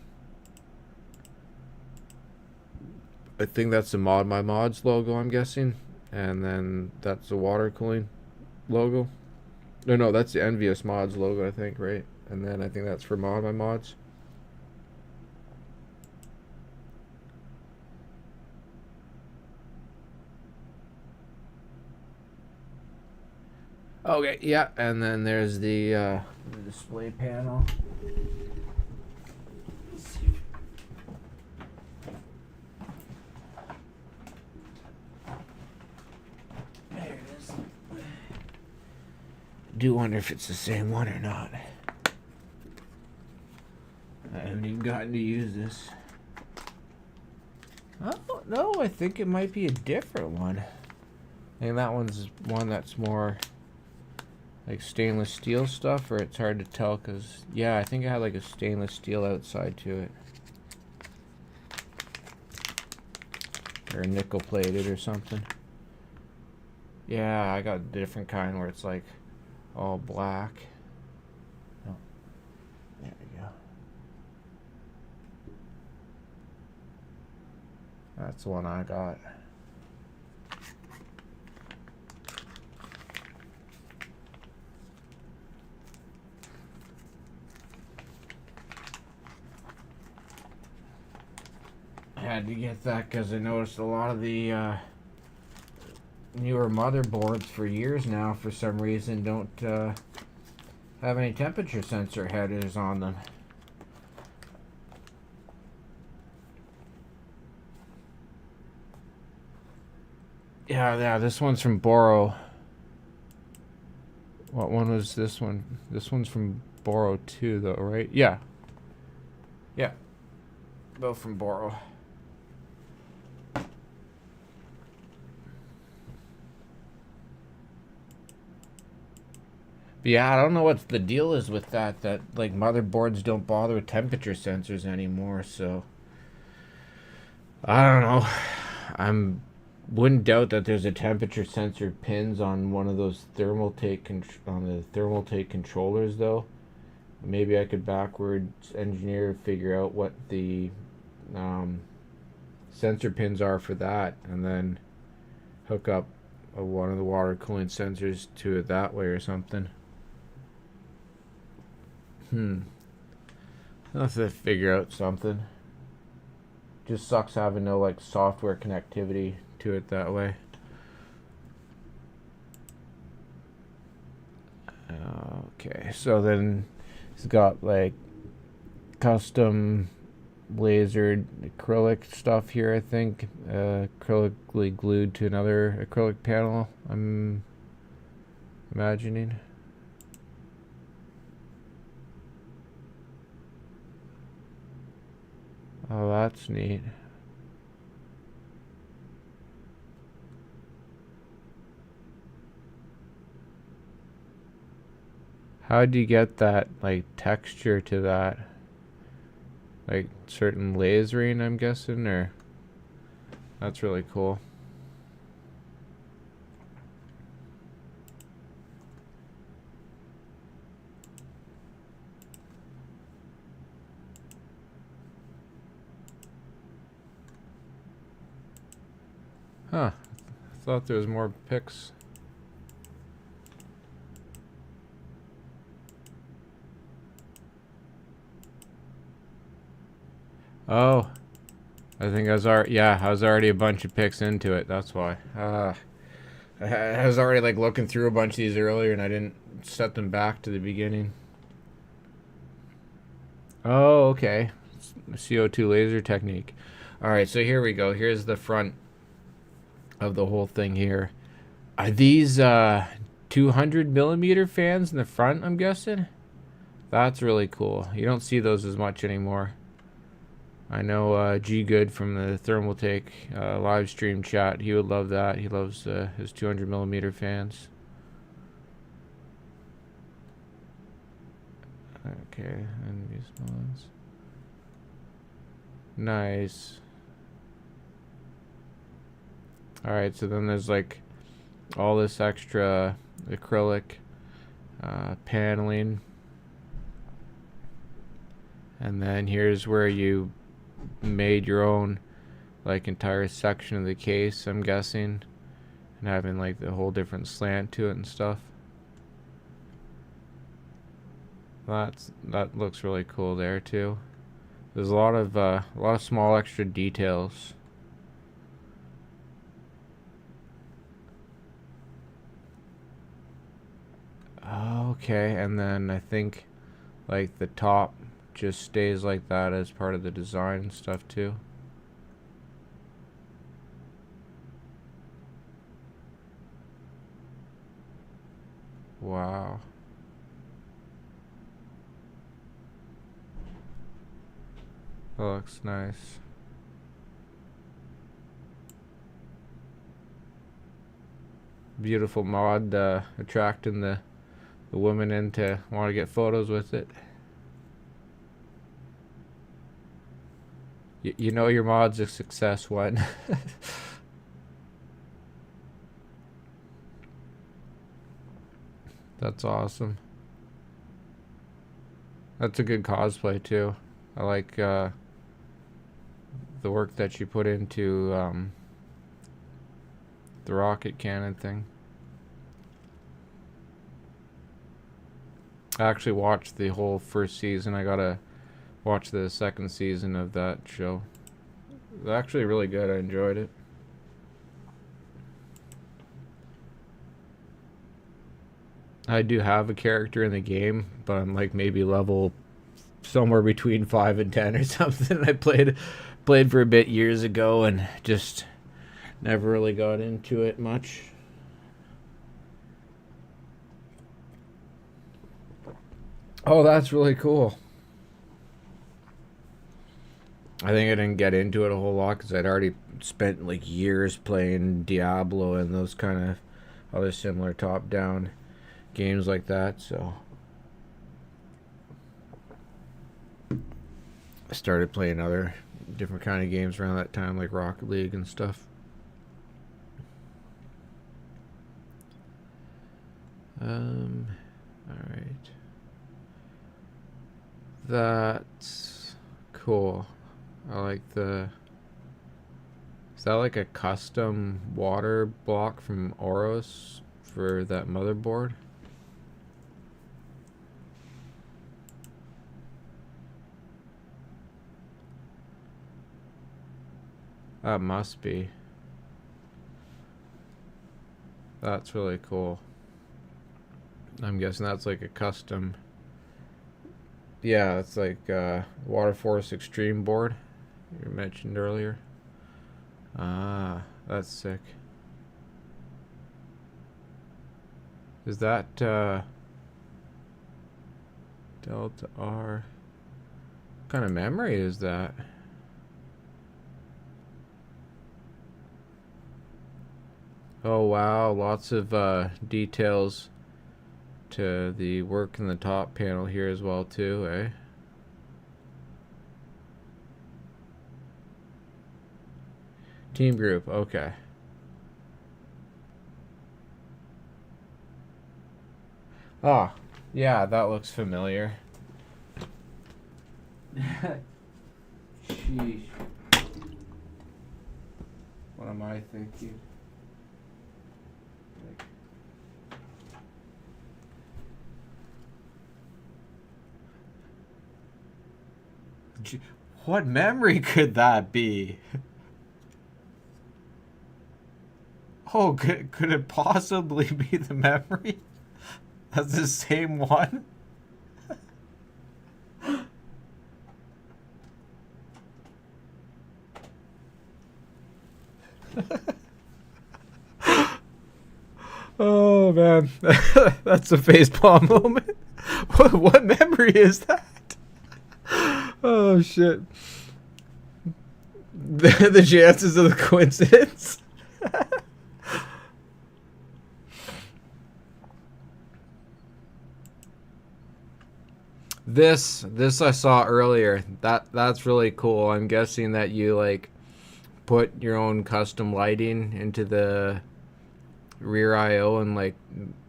I think that's the Mod My Mods logo, I'm guessing. And then that's the water cooling logo. No, that's the Envious Mods logo, I think, right? And then I think that's for Mod My Mods. Okay, yeah, and then there's the display panel. There it is. Do wonder if it's the same one or not. I haven't even gotten to use this. Oh, no, I think it might be a different one. I think that one's one that's more like stainless steel stuff, or it's hard to tell because, yeah, I think it had like a stainless steel outside to it. Or nickel plated or something. Yeah, I got a different kind where it's like all black. Oh, there we go. That's the one I got. I had to get that because I noticed a lot of the newer motherboards for years now, for some reason, don't have any temperature sensor headers on them. Yeah, this one's from Boro. What one was this one? This one's from Boro too, though, right? Yeah. Yeah. Both from Boro. But yeah, I don't know what the deal is with that like motherboards don't bother with temperature sensors anymore, so I don't know. I'm wouldn't doubt that there's a temperature sensor pins on one of those on the Thermaltake controllers though. Maybe I could backwards engineer, figure out what the sensor pins are for that, and then hook up one of the water cooling sensors to it that way or something. I'll have to figure out something. Just sucks having no like software connectivity to it that way. Okay, so then it's got like custom lasered acrylic stuff here, I think. Acrylically glued to another acrylic panel, I'm imagining. Oh, that's neat. How do you get that like texture to that? Like certain lasering, I'm guessing, or that's really cool. Huh. I thought there was more pics. Oh, I think I was already a bunch of pics into it. That's why. I was already like looking through a bunch of these earlier, and I didn't set them back to the beginning. Oh, okay. CO2 laser technique. All right, so here we go. Here's the front of the whole thing here. Are these 200 millimeter fans in the front, I'm guessing? That's really cool. You don't see those as much anymore. I know G Good from the Thermal Take live stream chat. He would love that. He loves his 200 millimeter fans. Okay, envious mods. Nice. Alright, so then there's like all this extra acrylic paneling. And then here's where you made your own like entire section of the case, I'm guessing. And having like the whole different slant to it and stuff. That looks really cool there too. There's a lot of small extra details. Okay, and then I think like the top just stays like that as part of the design and stuff too. Wow. That looks nice. Beautiful mod, attracting the women in to want to get photos with it. You know your mod's a success when. That's awesome. That's a good cosplay too. I like the work that you put into the rocket cannon thing. I actually watched the whole first season. I gotta watch the second season of that show. It's actually really good. I enjoyed it. I do have a character in the game, but I'm like maybe level somewhere between 5 and 10 or something. I played for a bit years ago and just never really got into it much. Oh, that's really cool. I think I didn't get into it a whole lot because I'd already spent like years playing Diablo and those kind of other similar top-down games like that, so I started playing other different kind of games around that time, like Rocket League and stuff. Alright. That's cool. I like the... Is that like a custom water block from Oros for that motherboard? That must be. That's really cool. I'm guessing that's like a custom... Yeah, it's like Water Force Extreme board you mentioned earlier. Ah, that's sick. Is that Delta R? What kind of memory is that? Oh wow, lots of details to the work in the top panel here as well too, eh? Team group, okay. Ah, yeah, that looks familiar. Sheesh. What am I thinking? What memory could that be? Oh, could it possibly be the memory? That's the same one? Oh man, that's a facepalm moment. What memory is that? Oh shit. The chances of the coincidence. This I saw earlier. That's really cool. I'm guessing that you like put your own custom lighting into the rear IO and like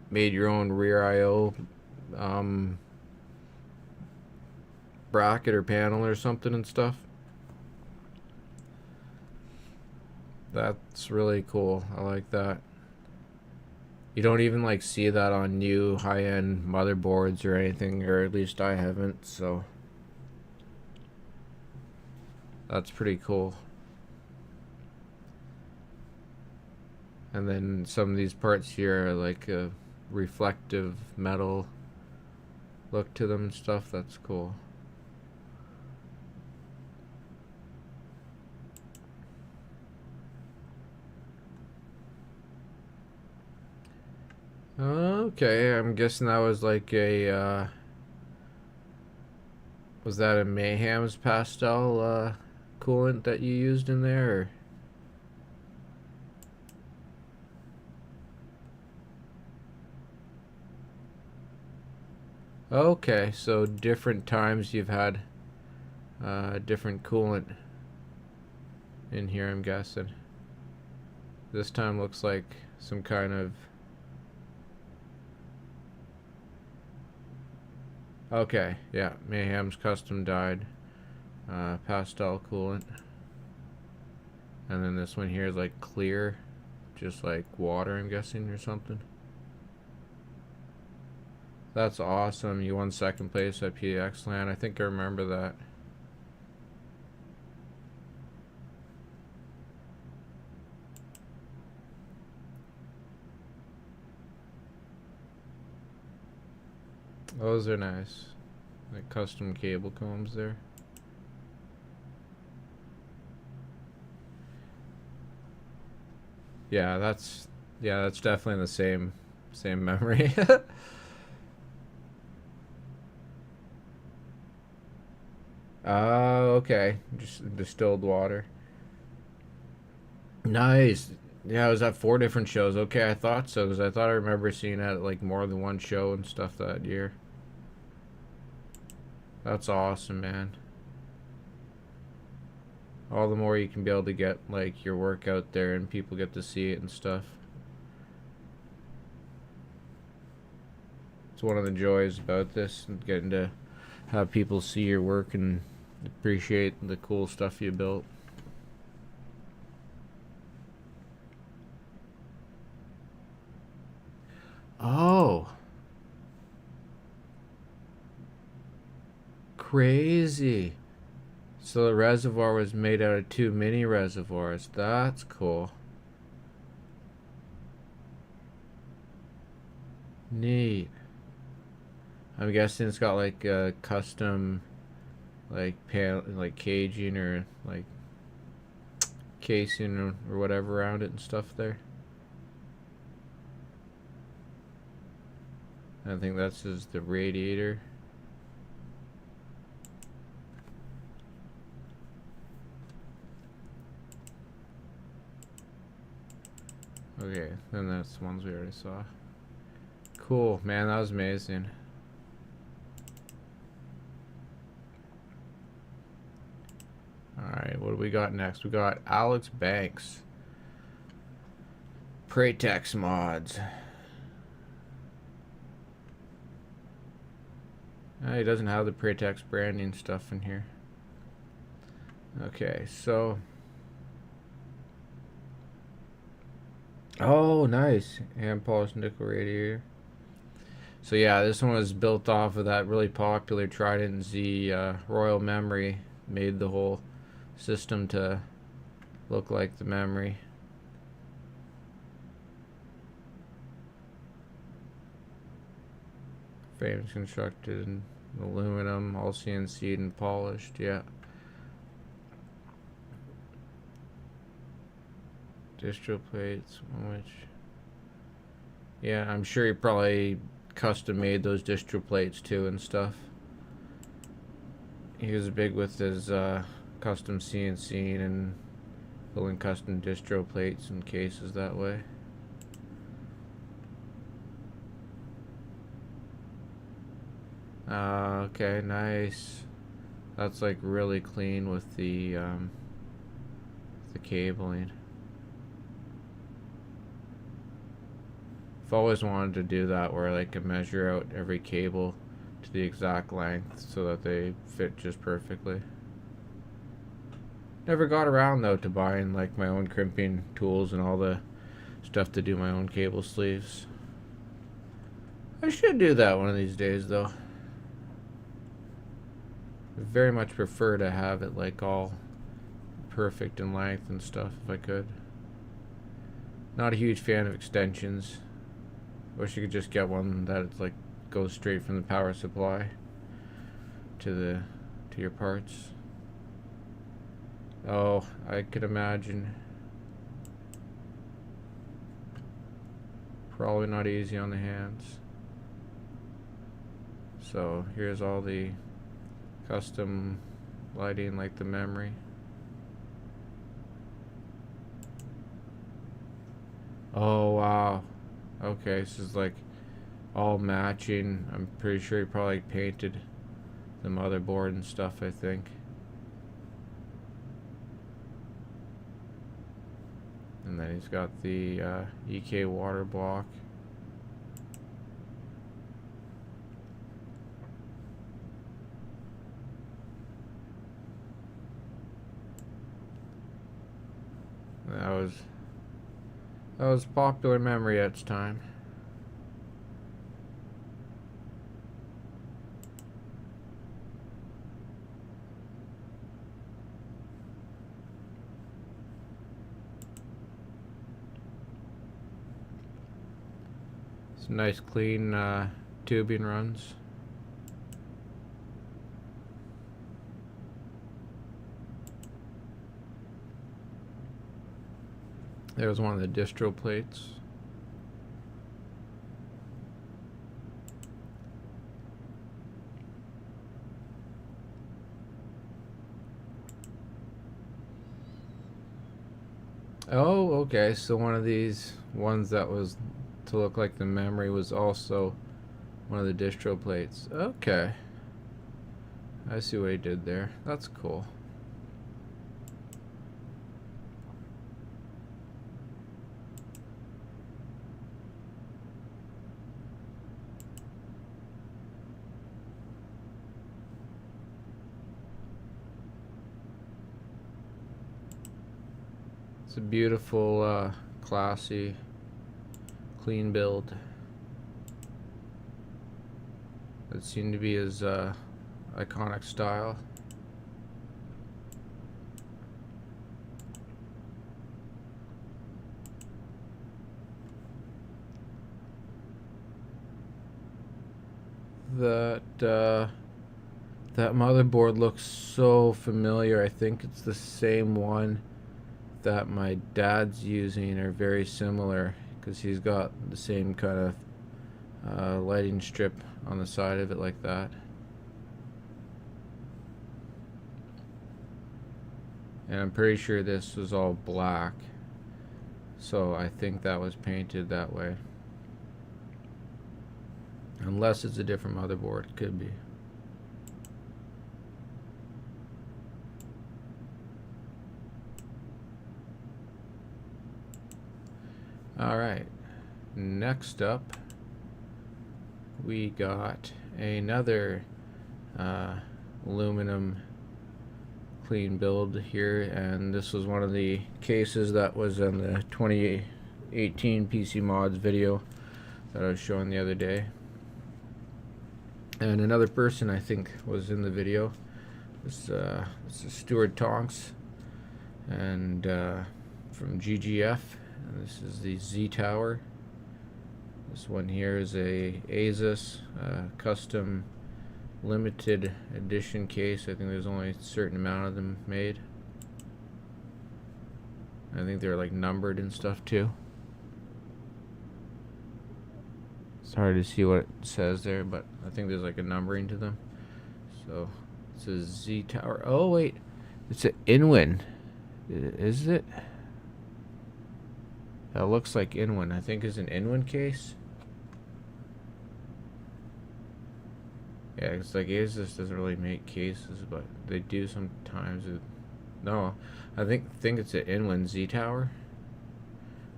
made your own rear IO bracket or panel or something and stuff. That's really cool. I like that. You don't even like see that on new high-end motherboards or anything, or at least I haven't, so that's pretty cool. And then some of these parts here are like a reflective metal look to them and stuff. That's cool. Okay, I'm guessing that was like a was that a Mayhem's pastel coolant that you used in there, or? Okay, so different times you've had different coolant in here, I'm guessing. This time looks like some kind of... Okay, yeah, Mayhem's custom dyed pastel coolant. And then this one here is like clear, just like water, I'm guessing, or something. That's awesome. You won second place at PDX Land. I think I remember that. Those are nice. Like custom cable combs there. Yeah, that's definitely the same memory. Oh, okay. Just distilled water. Nice. Yeah, it was at 4 different shows. Okay, I thought so, because I thought I remember seeing it at like more than one show and stuff that year. That's awesome, man. All the more you can be able to get like your work out there and people get to see it and stuff. It's one of the joys about this, getting to have people see your work and appreciate the cool stuff you built. Oh, crazy. So the reservoir was made out of 2 mini reservoirs. That's cool. Neat. I'm guessing it's got like a custom like like caging or like casing or whatever around it and stuff there. I think that's just the radiator. Okay, then that's the ones we already saw. Cool, man, that was amazing. Alright, what do we got next? We got Alex Banks. Pratex mods. He doesn't have the Pratex branding stuff in here. Okay, so... Oh, nice. Hand polished nickel radiator. So yeah, this one was built off of that really popular Trident Z Royal Memory. Made the whole system to look like the memory. Frames constructed in aluminum, all CNC'd and polished, yeah. Distro plates, which... Yeah, I'm sure he probably custom made those distro plates too and stuff. He was big with his custom CNC and building custom distro plates and cases that way. Okay, nice. That's like really clean with the cabling. I've always wanted to do that, where I can measure out every cable to the exact length so that they fit just perfectly. Never got around though to buying like my own crimping tools and all the stuff to do my own cable sleeves. I should do that one of these days though. I very much prefer to have it like all perfect in length and stuff if I could. Not a huge fan of extensions. Wish you could just get one that it's like goes straight from the power supply to your parts. Oh, I could imagine. Probably not easy on the hands. So here's all the custom lighting, like the memory. Oh wow. Okay, this is like all matching. I'm pretty sure he probably painted the motherboard and stuff, I think. And then he's got the EK water block. That was popular memory at its time. Some nice clean tubing runs. There's one of the distro plates. Oh, okay, so one of these ones that was to look like the memory was also one of the distro plates. Okay. I see what he did there. That's cool. It's a beautiful, classy, clean build. That seemed to be his iconic style. That motherboard looks so familiar. I think it's the same one that my dad's using, or very similar, because he's got the same kind of lighting strip on the side of it like that. And I'm pretty sure this was all black, so I think that was painted that way. Unless it's a different motherboard, it could be. Alright, next up we got another aluminum clean build here, and this was one of the cases that was in the 2018 PC Mods video that I was showing the other day. And another person I think was in the video. This is Stuart Tonks, and from GGF. And this is the Z Tower. This one here is a Asus custom limited edition case. I think there's only a certain amount of them made. I think they're like numbered and stuff too. It's hard to see what it says there, but I think there's like a numbering to them. So it's a Z Tower. Oh wait, it's an Inwin. Is it? That looks like Inwin. I think is an Inwin case. Yeah, it's like Asus doesn't really make cases, but they do sometimes. No, I think it's an Inwin Z Tower.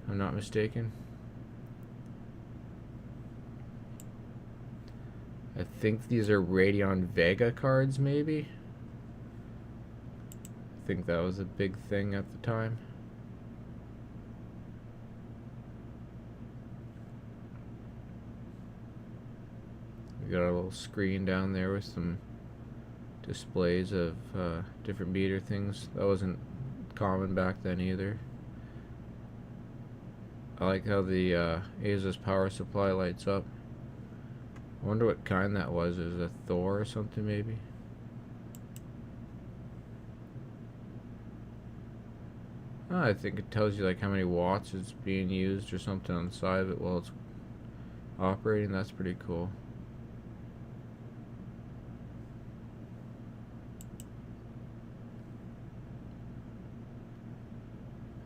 I'm not mistaken. I think these are Radeon Vega cards, maybe. I think that was a big thing at the time. We got a little screen down there with some displays of different meter things. That wasn't common back then either. I like how the Asus power supply lights up. I wonder what kind that was. Is it a Thor or something maybe? Oh, I think it tells you like how many watts it's being used or something on the side of it while it's operating. That's pretty cool.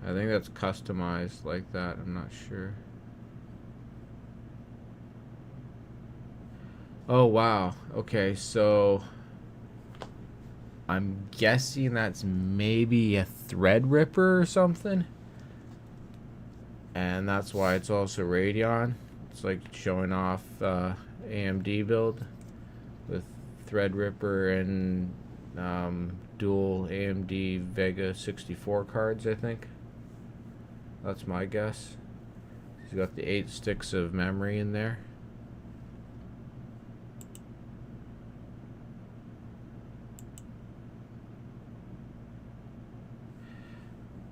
I think that's customized like that. I'm not sure. Oh wow. Okay, so I'm guessing that's maybe a Threadripper or something. And that's why it's also Radeon. It's like showing off AMD build with Threadripper and dual AMD Vega 64 cards, I think. That's my guess. He's got the 8 sticks of memory in there.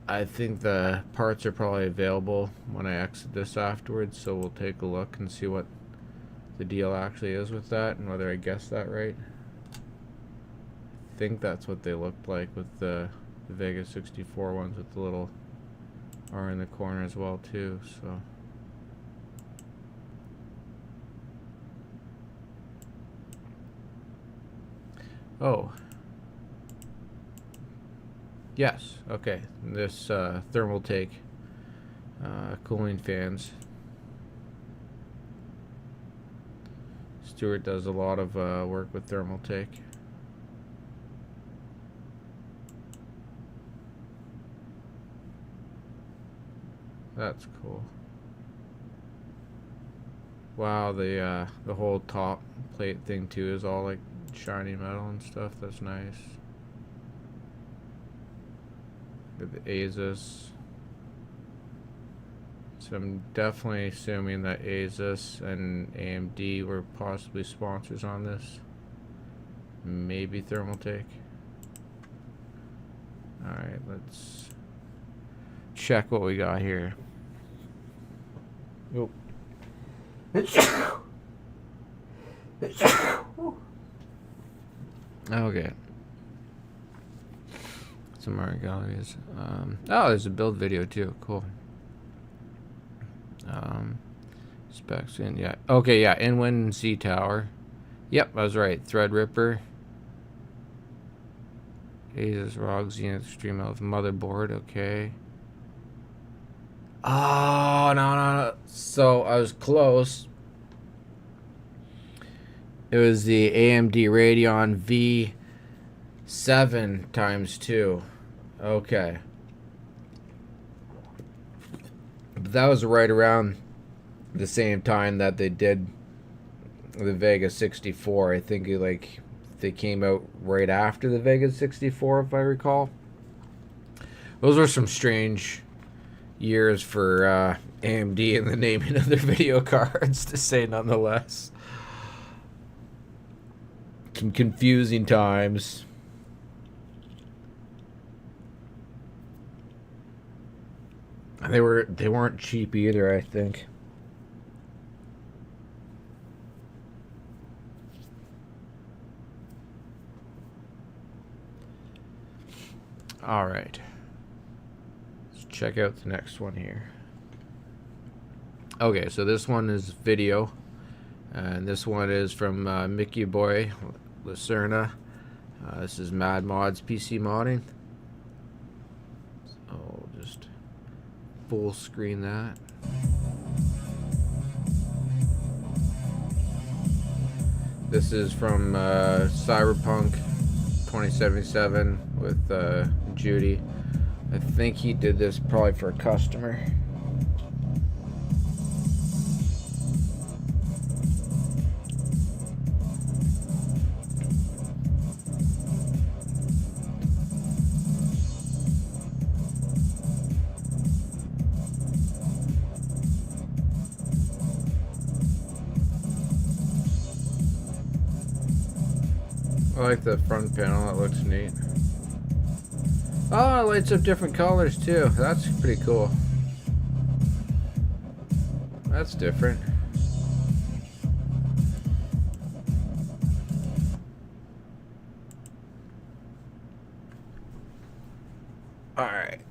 I think the parts are probably available when I exit this afterwards, so we'll take a look and see what the deal actually is with that and whether I guessed that right. I think that's what they looked like with the Vega 64 ones with the little R in the corner as well too, so oh yes, okay, this thermal take cooling fans. Stuart does a lot of work with thermal take. That's cool. Wow, the whole top plate thing too is all like shiny metal and stuff. That's nice. Got the Asus. So I'm definitely assuming that Asus and AMD were possibly sponsors on this. Maybe Thermaltake. Alright, let's check what we got here. Oh. Okay. Some art galleries. Oh, there's a build video too. Cool. Specs in, yeah. Okay, yeah. Inwin Z Tower. Yep, I was right. Threadripper. Asus ROG Zenith Extreme Health motherboard. Okay. Oh, no. So I was close. It was the AMD Radeon V7 ×2. Okay. But that was right around the same time that they did the Vega 64. I think they came out right after the Vega 64, if I recall. Those were some strange years for AMD in the naming of their video cards, to say nonetheless. Some confusing times. They weren't cheap either, I think. Alright. Let's check out the next one here. Okay, so this one is video. And this one is from Mickey Boy Lucerna. This is Mad Mods PC modding. So I'll just full screen that. This is from Cyberpunk 2077 with Judy. I think he did this probably for a customer. I like the front panel, that looks neat. Oh, it lights up different colors too. That's pretty cool. That's different. Alright.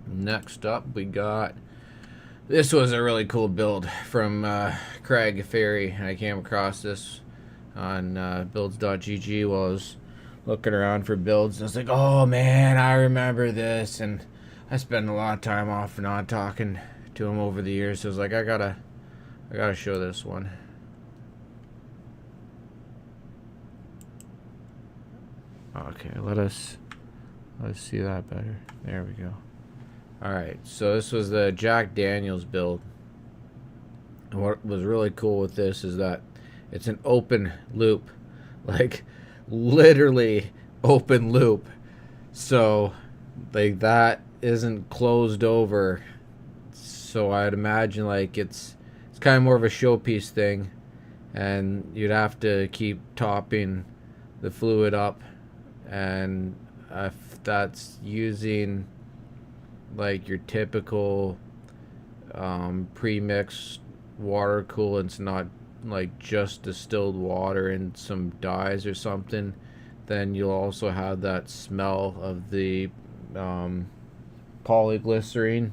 Next up we got... This was a really cool build from Craig Ferry. I came across this on builds.gg while I was looking around for builds. And I was like, oh man, I remember this. And I spent a lot of time off and on talking to him over the years. So I was like, I gotta show this one. Okay, let us see that better. There we go. Alright, so this was the Jack Daniels build. And what was really cool with this is that it's an open loop, like literally open loop. So like that isn't closed over. So I'd imagine like it's kind of more of a showpiece thing, and you'd have to keep topping the fluid up, and if that's using like your typical pre-mixed water coolants, not like just distilled water and some dyes or something, then you'll also have that smell of the polyglycerine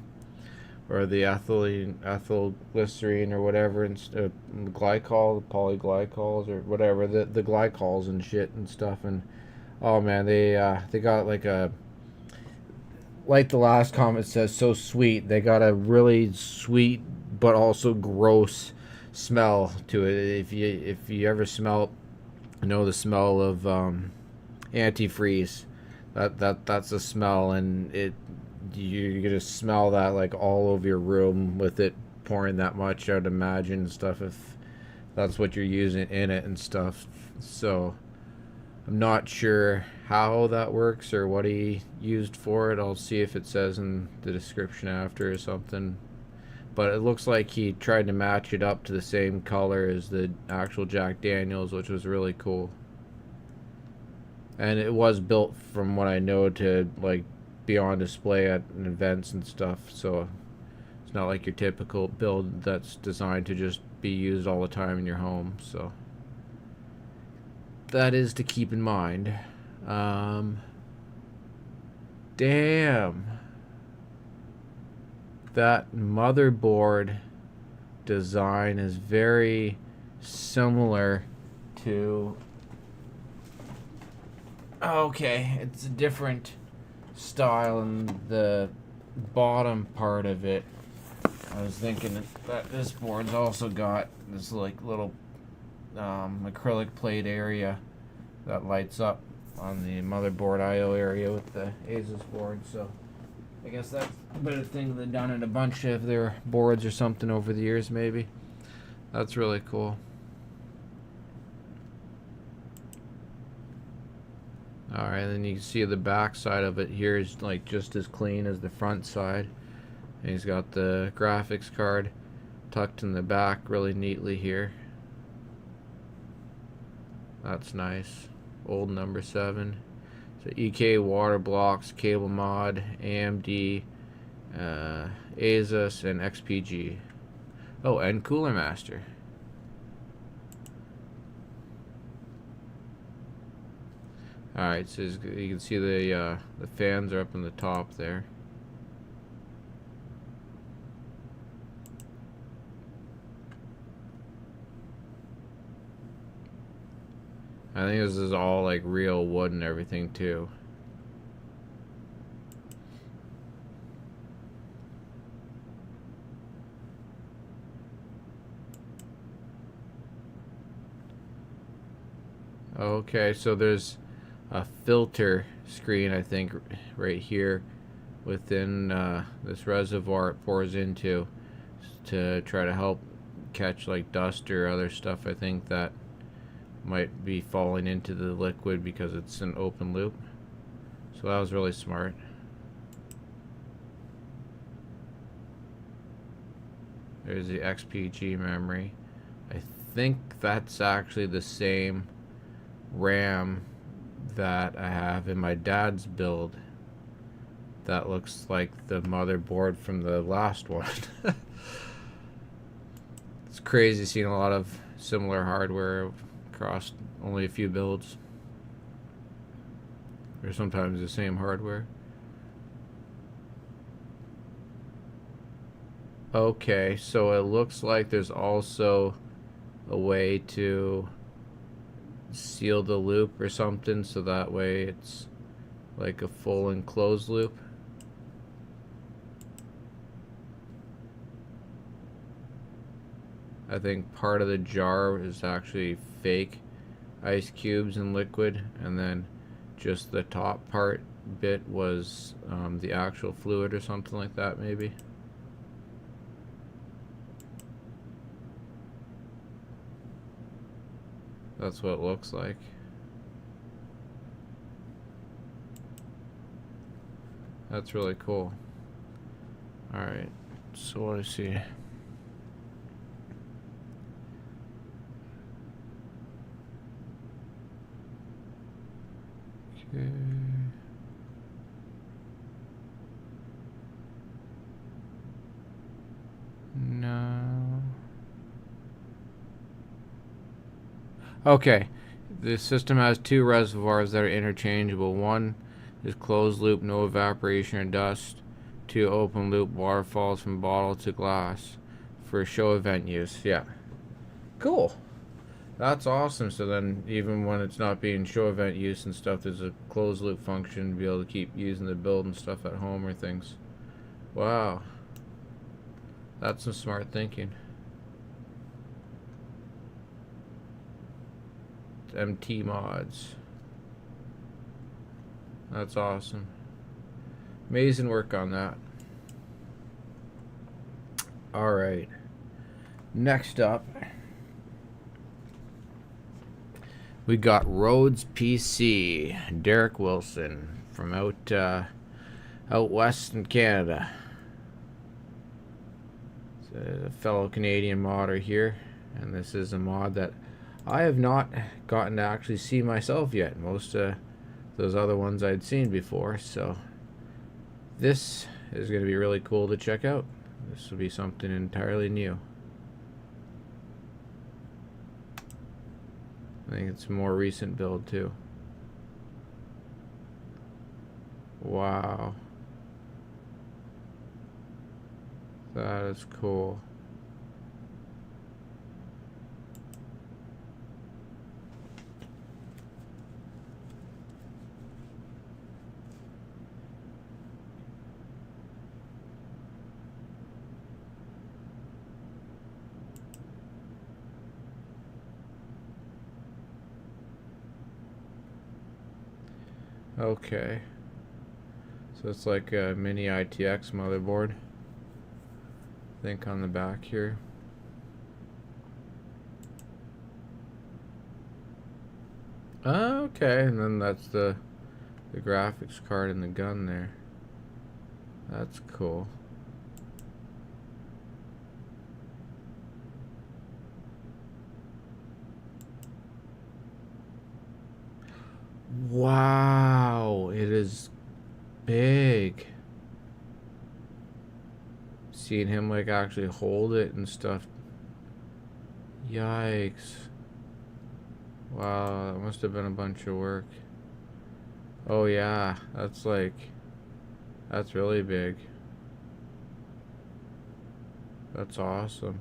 or the ethyl glycerine or whatever, instead glycol, polyglycols or whatever, the glycols and shit and stuff. And oh man, they got like a, like the last comment says, so sweet. They got a really sweet but also gross smell to it. If you ever smell, know the smell of antifreeze, that's the smell, and you're gonna smell that like all over your room with it pouring that much, I'd imagine, and stuff, if that's what you're using in it and stuff. So I'm not sure how that works or what he used for it. I'll see if it says in the description after or something. But it looks like he tried to match it up to the same color as the actual Jack Daniels, which was really cool. And it was built, from what I know, to like be on display at events and stuff. So it's not like your typical build that's designed to just be used all the time in your home. So that is to keep in mind. Damn. That motherboard design is very similar to... Okay, it's a different style in the bottom part of it. I was thinking that this board's also got this like little acrylic plate area that lights up on the motherboard I/O area with the Asus board. So I guess that's a bit of thing they've done in a bunch of their boards or something over the years, maybe. That's really cool. Alright, then you can see the back side of it here is like just as clean as the front side. And he's got the graphics card tucked in the back really neatly here. That's nice. Old number 7. So EK water blocks, cable mod, AMD, Asus, and XPG. Oh, and Cooler Master. Alright, so you can see the fans are up in the top there. I think this is all like real wood and everything too. Okay, so there's a filter screen, I think, right here within this reservoir it pours into to try to help catch like dust or other stuff, I think, that might be falling into the liquid because it's an open loop. So that was really smart. There's the XPG memory. I think that's actually the same RAM that I have in my dad's build. That looks like the motherboard from the last one. It's crazy seeing a lot of similar hardware across only a few builds. Or sometimes the same hardware. Okay, so it looks like there's also a way to seal the loop or something, so that way it's like a full enclosed loop. I think part of the jar is actually fake ice cubes and liquid, and then just the top part bit was the actual fluid or something like that, maybe. That's what it looks like. That's really cool. Alright, so what do I see? Okay. No. Okay. The system has two reservoirs that are interchangeable. One is closed loop, no evaporation or dust. Two, open loop, water falls from bottle to glass for show event use. Yeah. Cool. That's awesome. So then even when it's not being show event use and stuff, there's a closed loop function to be able to keep using the build and stuff at home or things. Wow. That's some smart thinking. MT mods. That's awesome. Amazing work on that. Alright. Next up, we got Rhodes PC. Derek Wilson from out west in Canada. It's a fellow Canadian modder here, and this is a mod that I have not gotten to actually see myself yet. Most of those other ones I'd seen before, so this is going to be really cool to check out. This will be something entirely new. I think it's a more recent build too. Wow. That is cool. Okay. So it's like a mini ITX motherboard, I think, on the back here. Okay, and then that's the graphics card and the gun there. That's cool. Wow, it is big. Seeing him like actually hold it and stuff. Yikes. Wow, that must have been a bunch of work. Oh yeah, that's like, that's really big. That's awesome.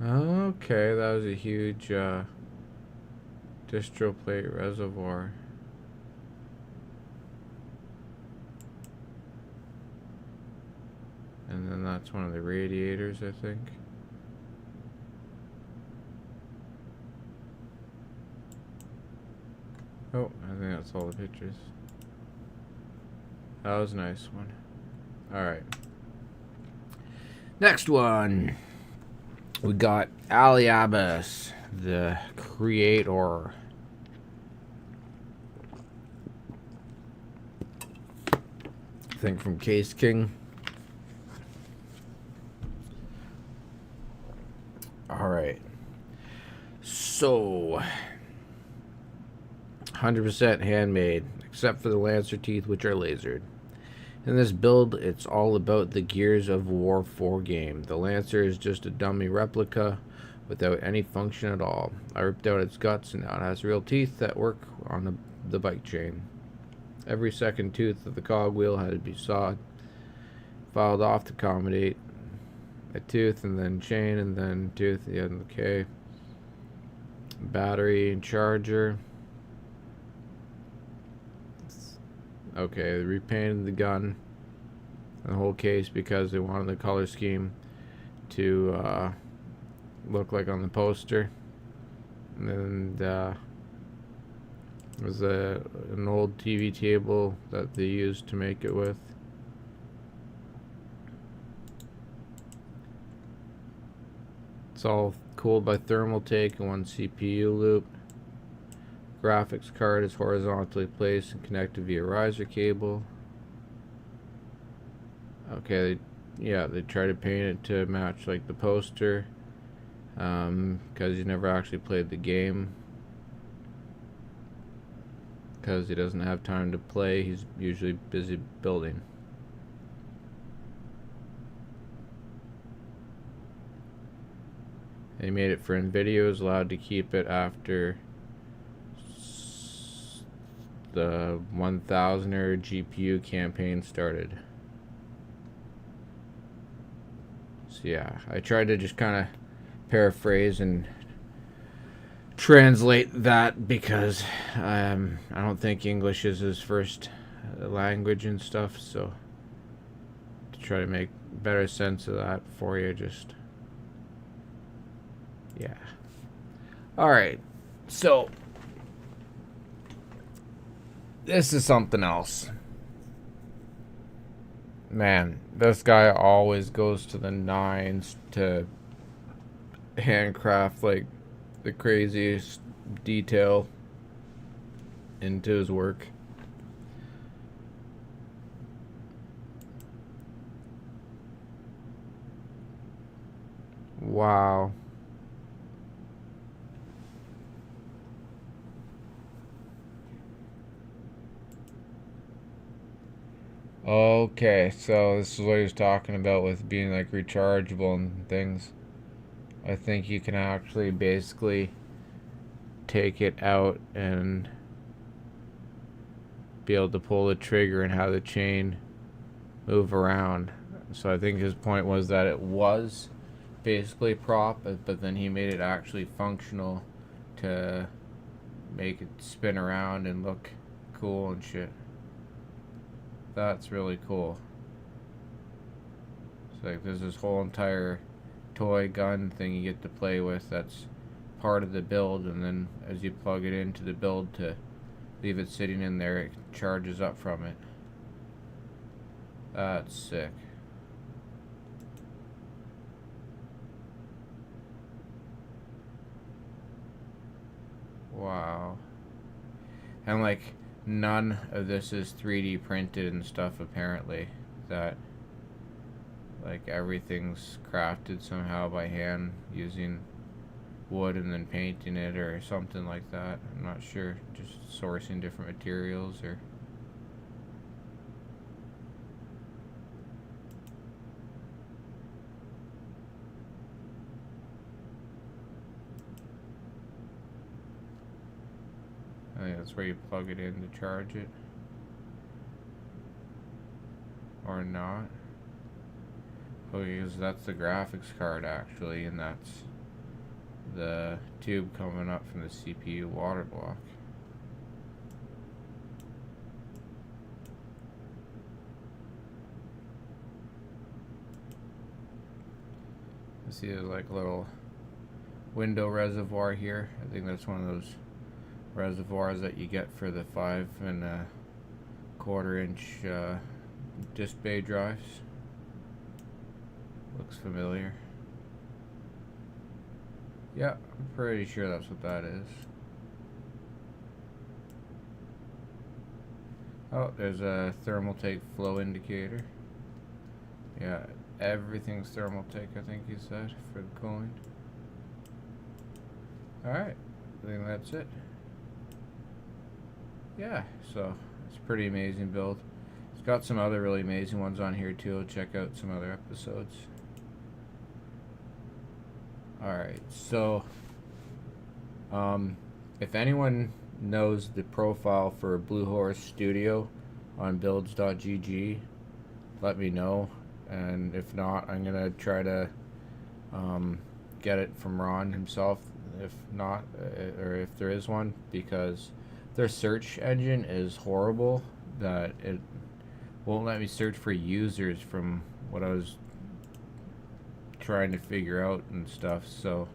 Okay, that was a huge distro plate reservoir. And then that's one of the radiators, I think. Oh, I think that's all the pictures. That was a nice one. Alright. Next one. We got Ali Abbas, the creator. I think from Case King. Alright. So 100% handmade, except for the Lancer teeth, which are lasered. In this build, it's all about the Gears of War 4 game. The Lancer is just a dummy replica without any function at all. I ripped out its guts and now it has real teeth that work on the bike chain. Every second tooth of the cogwheel had to be sawed, filed off to accommodate a tooth, and then chain, and then tooth at the end of the K. Battery and charger. Okay, they repainted the gun, the whole case, because they wanted the color scheme to look like on the poster. And there's an old TV table that they used to make it with. It's all cooled by thermal take and one CPU loop. Graphics card is horizontally placed and connected via riser cable. Okay, they try to paint it to match like the poster, because he never actually played the game, because he doesn't have time to play. He's usually busy building. He made it for NVIDIA, was allowed to keep it after the 1000er GPU campaign started. So yeah, I tried to just kind of paraphrase and translate that, because I don't think English is his first language and stuff, so to try to make better sense of that for you, just yeah. Alright, so this is something else. Man, this guy always goes to the nines to handcraft like the craziest detail into his work. Wow. Okay, so this is what he was talking about with being like rechargeable and things. I think you can actually basically take it out and be able to pull the trigger and have the chain move around. So I think his point was that it was basically prop, but then he made it actually functional to make it spin around and look cool and shit. That's really cool. It's like there's this whole entire toy gun thing you get to play with that's part of the build, and then as you plug it into the build to leave it sitting in there, it charges up from it. That's sick. Wow. And like none of this is 3D printed and stuff, apparently. That like everything's crafted somehow by hand using wood and then painting it or something like that. I'm not sure. Just sourcing different materials or... I think that's where you plug it in to charge it. Or not. Oh, because that's the graphics card actually, and that's the tube coming up from the CPU water block. You see there's like a little window reservoir here. I think that's one of those reservoirs that you get for the 5 1/4 inch disc bay drives. Looks familiar. Yeah, I'm pretty sure that's what that is. Oh, there's a Thermaltake flow indicator. Yeah, everything's Thermaltake, I think you said, for the cooling. Alright, I think that's it. Yeah, so it's a pretty amazing build. It's got some other really amazing ones on here too. I'll check out some other episodes. Alright, so if anyone knows the profile for Blue Horse Studio on builds.gg, let me know. And if not, I'm gonna try to get it from Ron himself, if not, or if there is one, because their search engine is horrible, that it won't let me search for users from what I was trying to figure out and stuff. So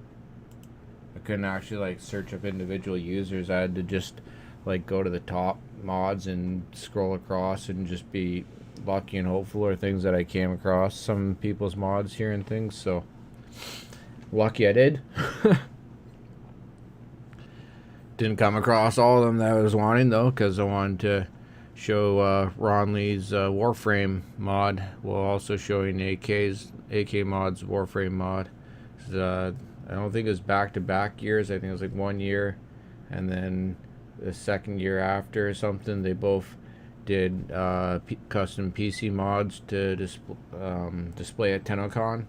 I couldn't actually like search up individual users. I had to just like go to the top mods and scroll across and just be lucky and hopeful, or things that I came across some people's mods here and things. So lucky I did. Didn't come across all of them that I was wanting though, because I wanted to show Ron Lee's Warframe mod while also showing AK Mod's Warframe mod. I don't think it was back-to-back years. I think it was like 1 year, and then the second year after or something, they both did custom PC mods to display at TennoCon,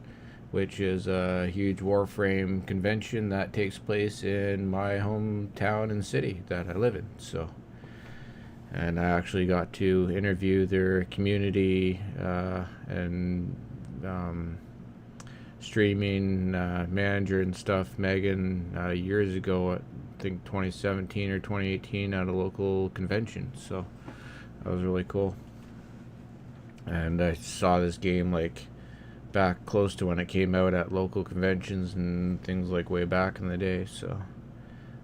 which is a huge Warframe convention that takes place in my hometown and city that I live in. So, and I actually got to interview their community and streaming manager and stuff, Megan, years ago, I think 2017 or 2018, at a local convention. So that was really cool. And I saw this game like back close to when it came out at local conventions and things, like way back in the day. So,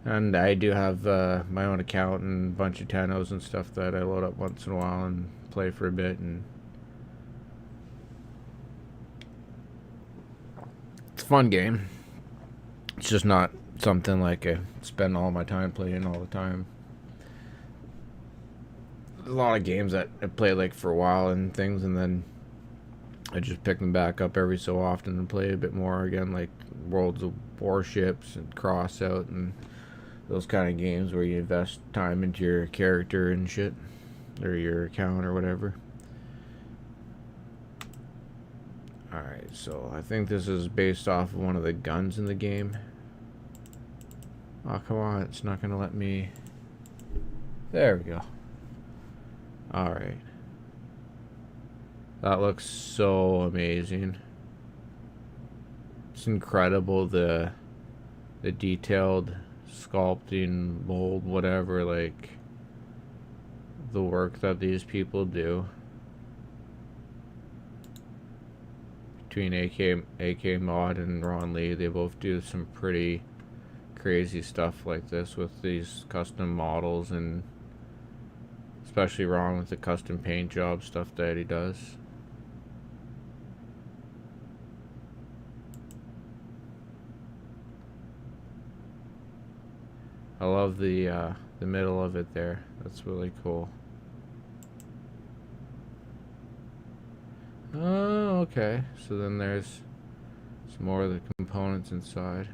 and I do have my own account and a bunch of Tennos and stuff that I load up once in a while and play for a bit, and it's a fun game. It's just not something like I spend all my time playing all the time. There's a lot of games that I play like for a while and things, and then I just pick them back up every so often and play a bit more again, like Worlds of Warships and Crossout and those kind of games where you invest time into your character and shit, or your account or whatever. Alright, so I think this is based off of one of the guns in the game. Oh, come on, it's not gonna let me. There we go. Alright. That looks so amazing. It's incredible, the detailed sculpting, mold, whatever, like the work that these people do. Between AK Mod and Ron Lee, they both do some pretty crazy stuff like this with these custom models, and especially Ron with the custom paint job stuff that he does. I love the middle of it there. That's really cool. Oh, okay. So then there's some more of the components inside.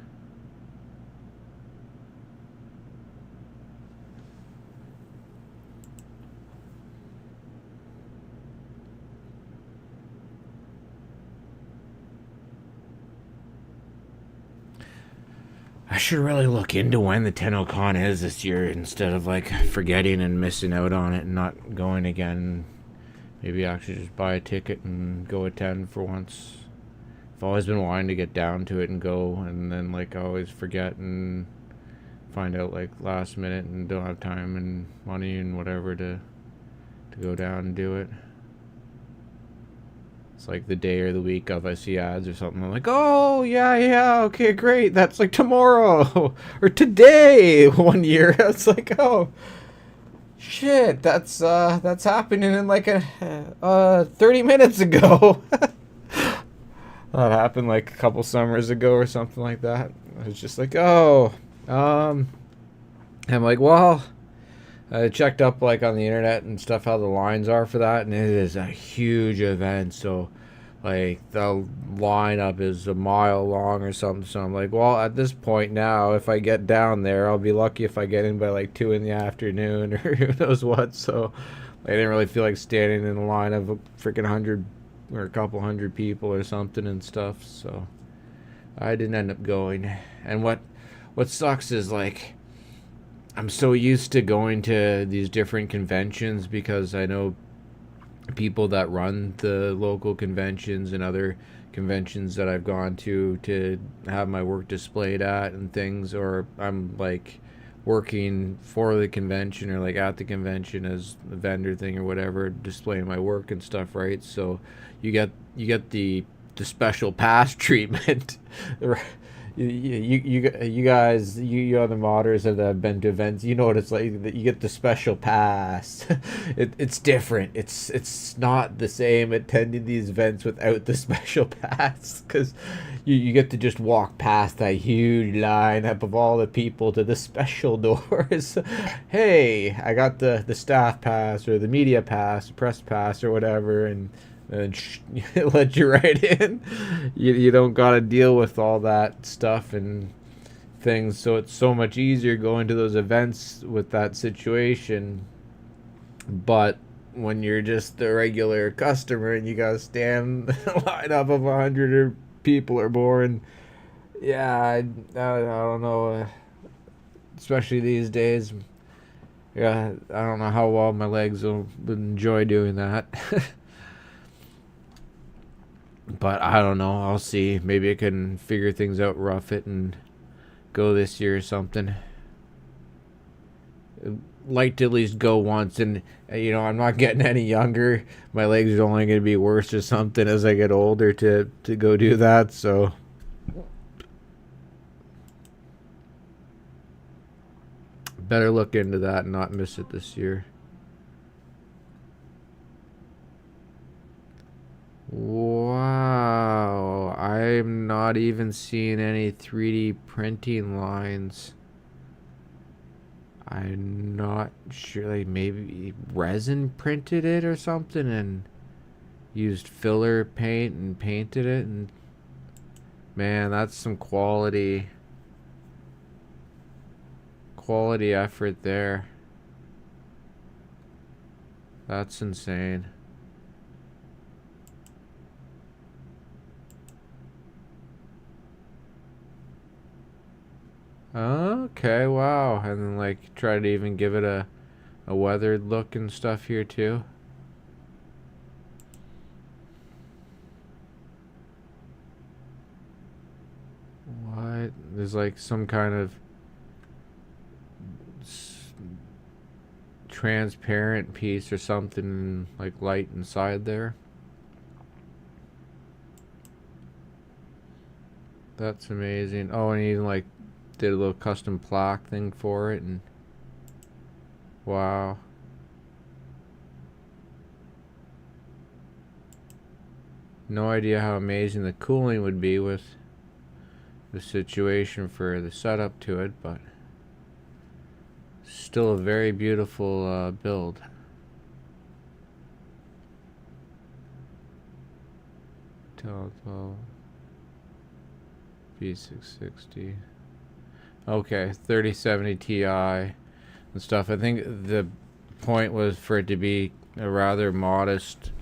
I should really look into when the TennoCon is this year instead of like forgetting and missing out on it and not going again. Maybe actually just buy a ticket and go attend for once. I've always been wanting to get down to it and go, and then like I always forget and find out like last minute and don't have time and money and whatever to go down and do it. It's like the day or the week of I see ads or something. I'm like, oh yeah, okay, great. That's like tomorrow or today. One year, it's like, oh shit, that's happening in like 30 minutes ago. That happened like a couple summers ago or something like that. I was just like, oh, I'm like, well, I checked up like on the internet and stuff how the lines are for that, and it is a huge event. So like the lineup is a mile long or something. So I'm like, well, at this point now, if I get down there, I'll be lucky if I get in by like 2 in the afternoon or who knows what. So I didn't really feel like standing in a line of a freaking 100 or a couple hundred people or something and stuff. So I didn't end up going. And what sucks is like, I'm so used to going to these different conventions because I know people that run the local conventions and other conventions that I've gone to have my work displayed at and things, or I'm like working for the convention or like at the convention as a vendor thing or whatever, displaying my work and stuff, right? So you get the special pass treatment. You guys, you other modders that have been to events, you know what it's like. That you get the special pass. It's different. It's not the same attending these events without the special pass, because you get to just walk past that huge lineup of all the people to the special doors. Hey, I got the staff pass or the media pass, press pass or whatever, and let you right in. You don't gotta deal with all that stuff and things, so it's so much easier going to those events with that situation. But when you're just a regular customer and you gotta stand in a lineup of 100 people or more, and yeah, I don't know, especially these days. Yeah, I don't know how well my legs will enjoy doing that. But I don't know. I'll see. Maybe I can figure things out, rough it, and go this year or something. I'd like to at least go once. And, you know, I'm not getting any younger. My legs are only going to be worse or something as I get older to go do that. So better look into that and not miss it this year. Wow, I'm not even seeing any 3D printing lines. I'm not sure, like maybe resin printed it or something and used filler paint and painted it, and man, that's some quality effort there. That's insane. Okay, wow. And then like try to even give it a weathered look and stuff here too. What? There's like some kind of transparent piece or something like light inside there. That's amazing. Oh, and he even like did a little custom plaque thing for it, and wow. No idea how amazing the cooling would be with the situation for the setup to it, but still a very beautiful build. V660. Okay, 3070 Ti and stuff. I think the point was for it to be a rather modest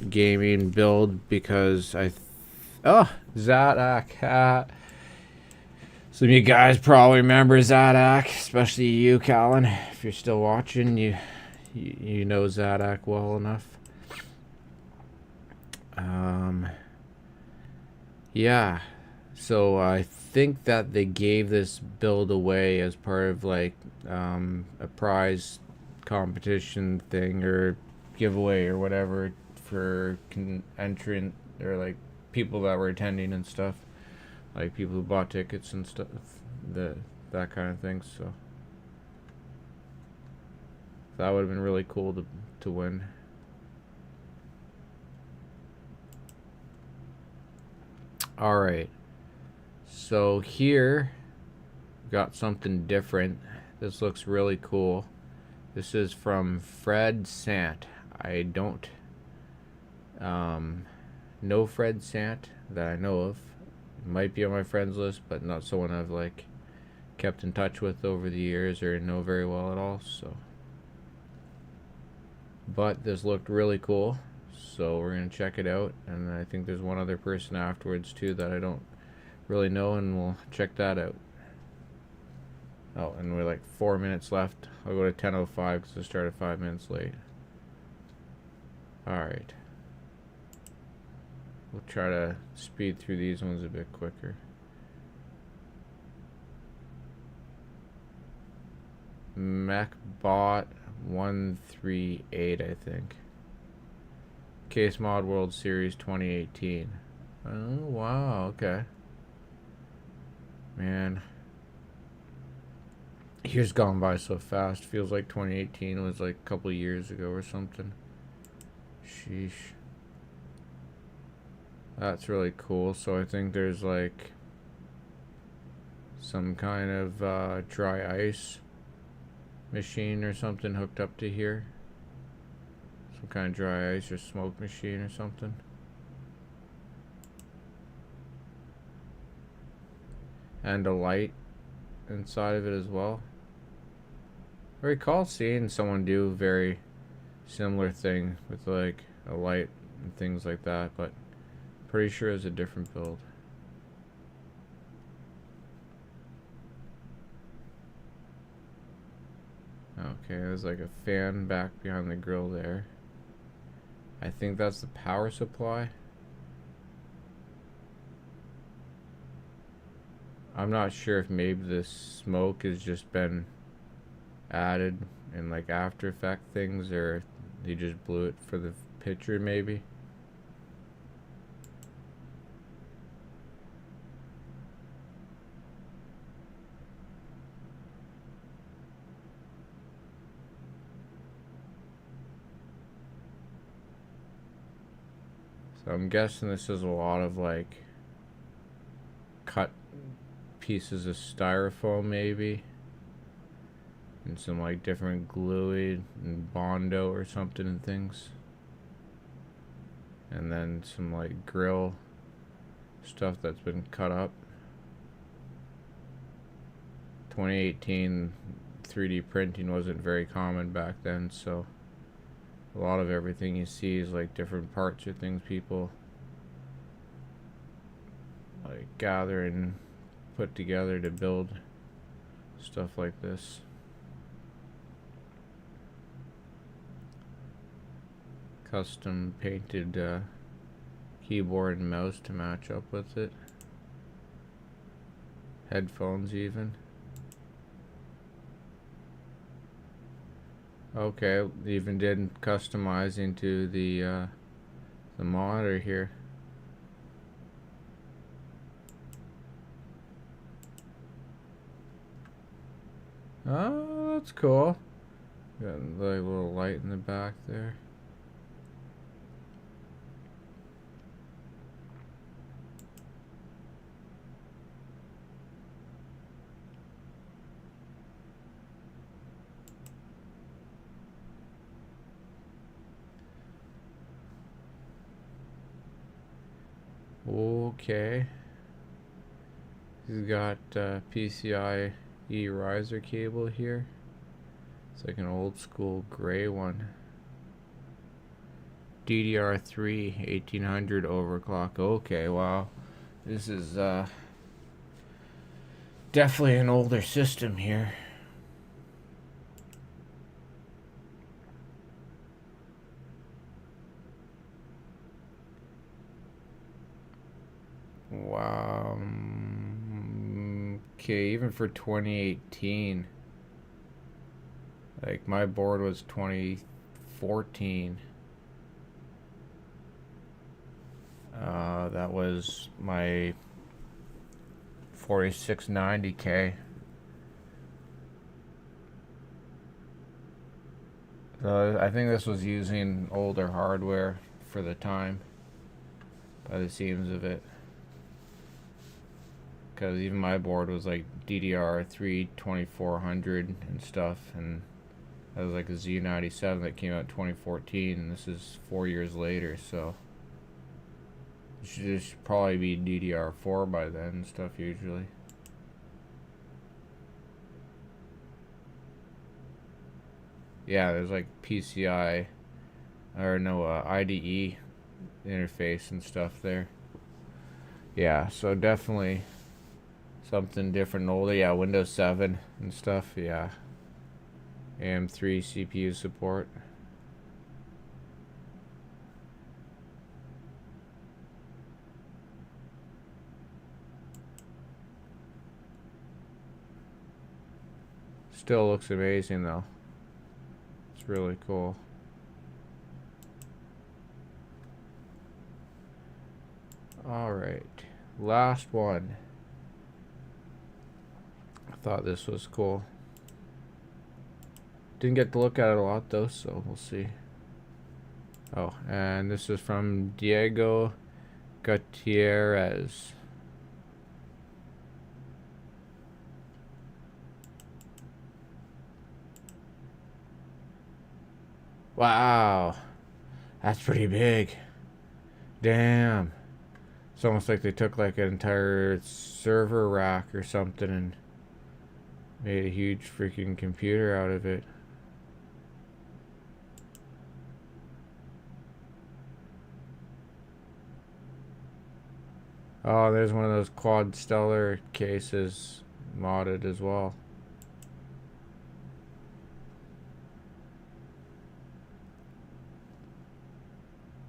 gaming build because Zadak. Some of you guys probably remember Zadak, especially you, Callan. If you're still watching, you know Zadak well enough. Yeah. So I think that they gave this build away as part of like a prize competition thing or giveaway or whatever for entrant or like people that were attending and stuff, like people who bought tickets and stuff, that kind of thing. So that would have been really cool to win. All right. So here, got something different. This looks really cool. This is from Fred Sant. I don't know Fred Sant that I know of. Might be on my friends list, but not someone I've like kept in touch with over the years or know very well at all. So, but this looked really cool, so we're gonna check it out. And I think there's one other person afterwards too that I don't really know, and we'll check that out. Oh, and we're like 4 minutes left. I'll go to 10:05 because I started 5 minutes late. Alright. We'll try to speed through these ones a bit quicker. MacBot 138, I think. Case Mod World Series 2018. Oh, wow, okay. Man. Years gone by so fast. Feels like 2018 was like a couple years ago or something. Sheesh. That's really cool. So I think there's like some kind of dry ice machine or something hooked up to here. Some kind of dry ice or smoke machine or something. And a light inside of it as well. I recall seeing someone do a very similar thing with like a light and things like that, but pretty sure it's a different build. Okay, there's like a fan back behind the grill there. I think that's the power supply. I'm not sure if maybe the smoke has just been added in like After Effect things, or they just blew it for the picture maybe. So I'm guessing this is a lot of like cut pieces of styrofoam maybe, and some like different gluey and Bondo or something and things, and then some like grill stuff that's been cut up. 2018 3D printing wasn't very common back then, so a lot of everything you see is like different parts or things people like gather and put together to build stuff like this. Custom painted keyboard and mouse to match up with it. Headphones even. Okay, even did customizing to the monitor here. Oh, that's cool. Got a little light in the back there. Okay. He's got PCIe riser cable here. It's like an old school gray one. DDR3 1800 overclock. Okay, wow. This is Definitely an older system here. Wow. Okay, even for 2018. Like, my board was 2014. That was my 4690K. So I think this was using older hardware for the time, by the seams of it. Because even my board was like DDR3 2400 and stuff, and that was like a Z97 that came out in 2014, and this is 4 years later, so it should probably be DDR4 by then and stuff usually. Yeah, there's like PCI, or no, IDE interface and stuff there. Yeah, so definitely something different and older. Yeah, Windows 7 and stuff, yeah. AM3 CPU support. Still looks amazing though. It's really cool. Alright, last one. I thought this was cool. Didn't get to look at it a lot though, so we'll see. Oh, and this is from Diego Gutierrez. Wow, that's pretty big. Damn. It's almost like they took like an entire server rack or something and made a huge freaking computer out of it. Oh, there's one of those quad stellar cases modded as well.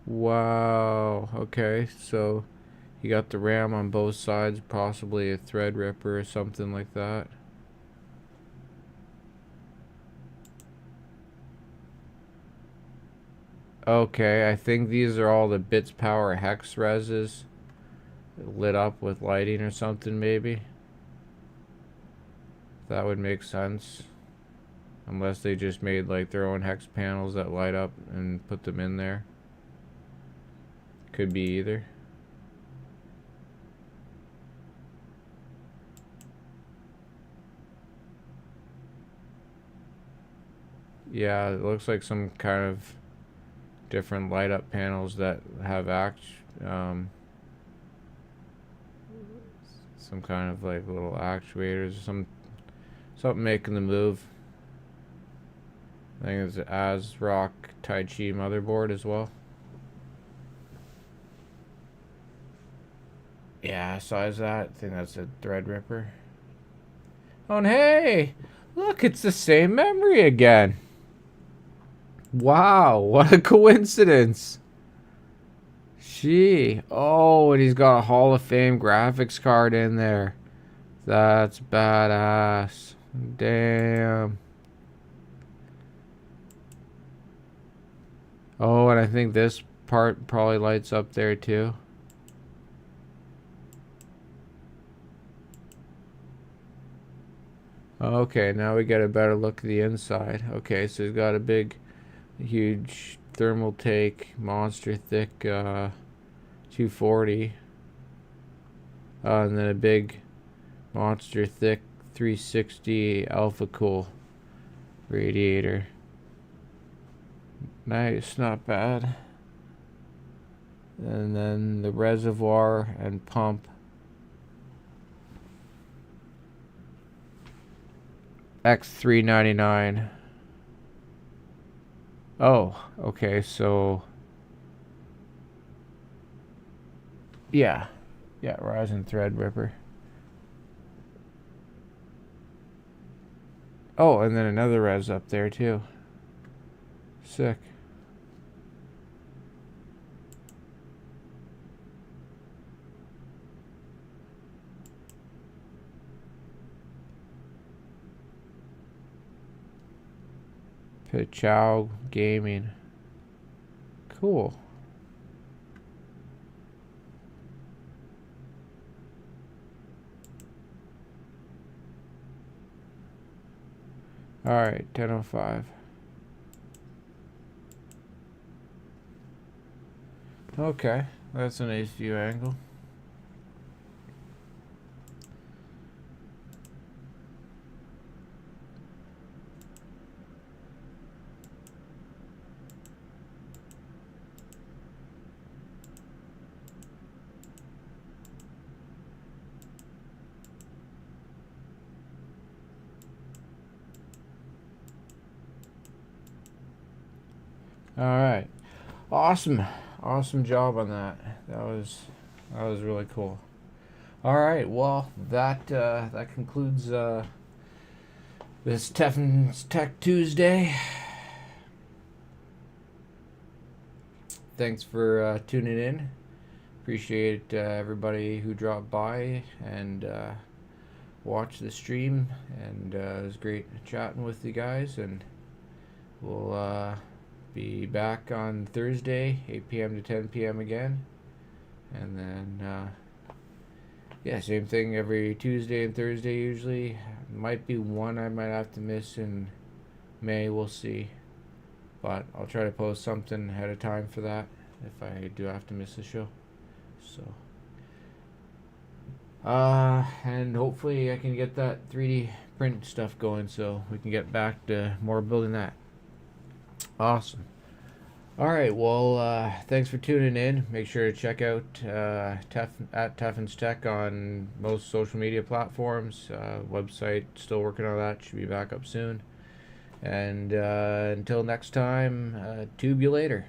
Wow. Okay, so you got the RAM on both sides, possibly a Threadripper or something like that. Okay, I think these are all the Bits Power hex reses lit up with lighting or something, maybe. That would make sense. Unless they just made like their own hex panels that light up and put them in there. Could be either. Yeah, it looks like some kind of different light up panels that have some kind of like little actuators or something making the move. I think it's an ASRock Tai Chi motherboard as well. Yeah, size that. I think that's a Threadripper. Oh, and hey! Look, it's the same memory again. Wow, what a coincidence. Gee. Oh, and he's got a Hall of Fame graphics card in there. That's badass. Damn. Oh, and I think this part probably lights up there too. Okay, now we get a better look at the inside. Okay, so he's got a big, huge thermal take, monster thick 240. And then a big, monster thick 360 Alpha Cool radiator. Nice, not bad. And then the reservoir and pump. X399. Oh, okay, so yeah, Ryzen Threadripper. Oh, and then another res up there too. Sick. Pichow Gaming. Cool. Alright, 10:05. Okay, that's a nice view angle. Alright. Awesome job on that. That was really cool. Alright, well that concludes this Teffen's Tech Tuesday. Thanks for tuning in. Appreciate everybody who dropped by and watched the stream, and it was great chatting with you guys, and we'll be back on Thursday, 8 p.m. to 10 p.m. again, and then yeah, same thing every Tuesday and Thursday usually. Might be one I might have to miss in May, we'll see, but I'll try to post something ahead of time for that if I do have to miss the show. So and hopefully I can get that 3D print stuff going so we can get back to more building that. Awesome. Alright, well, thanks for tuning in. Make sure to check out Teffen's Tech on most social media platforms. Website, still working on that. Should be back up soon. And until next time, tube you later.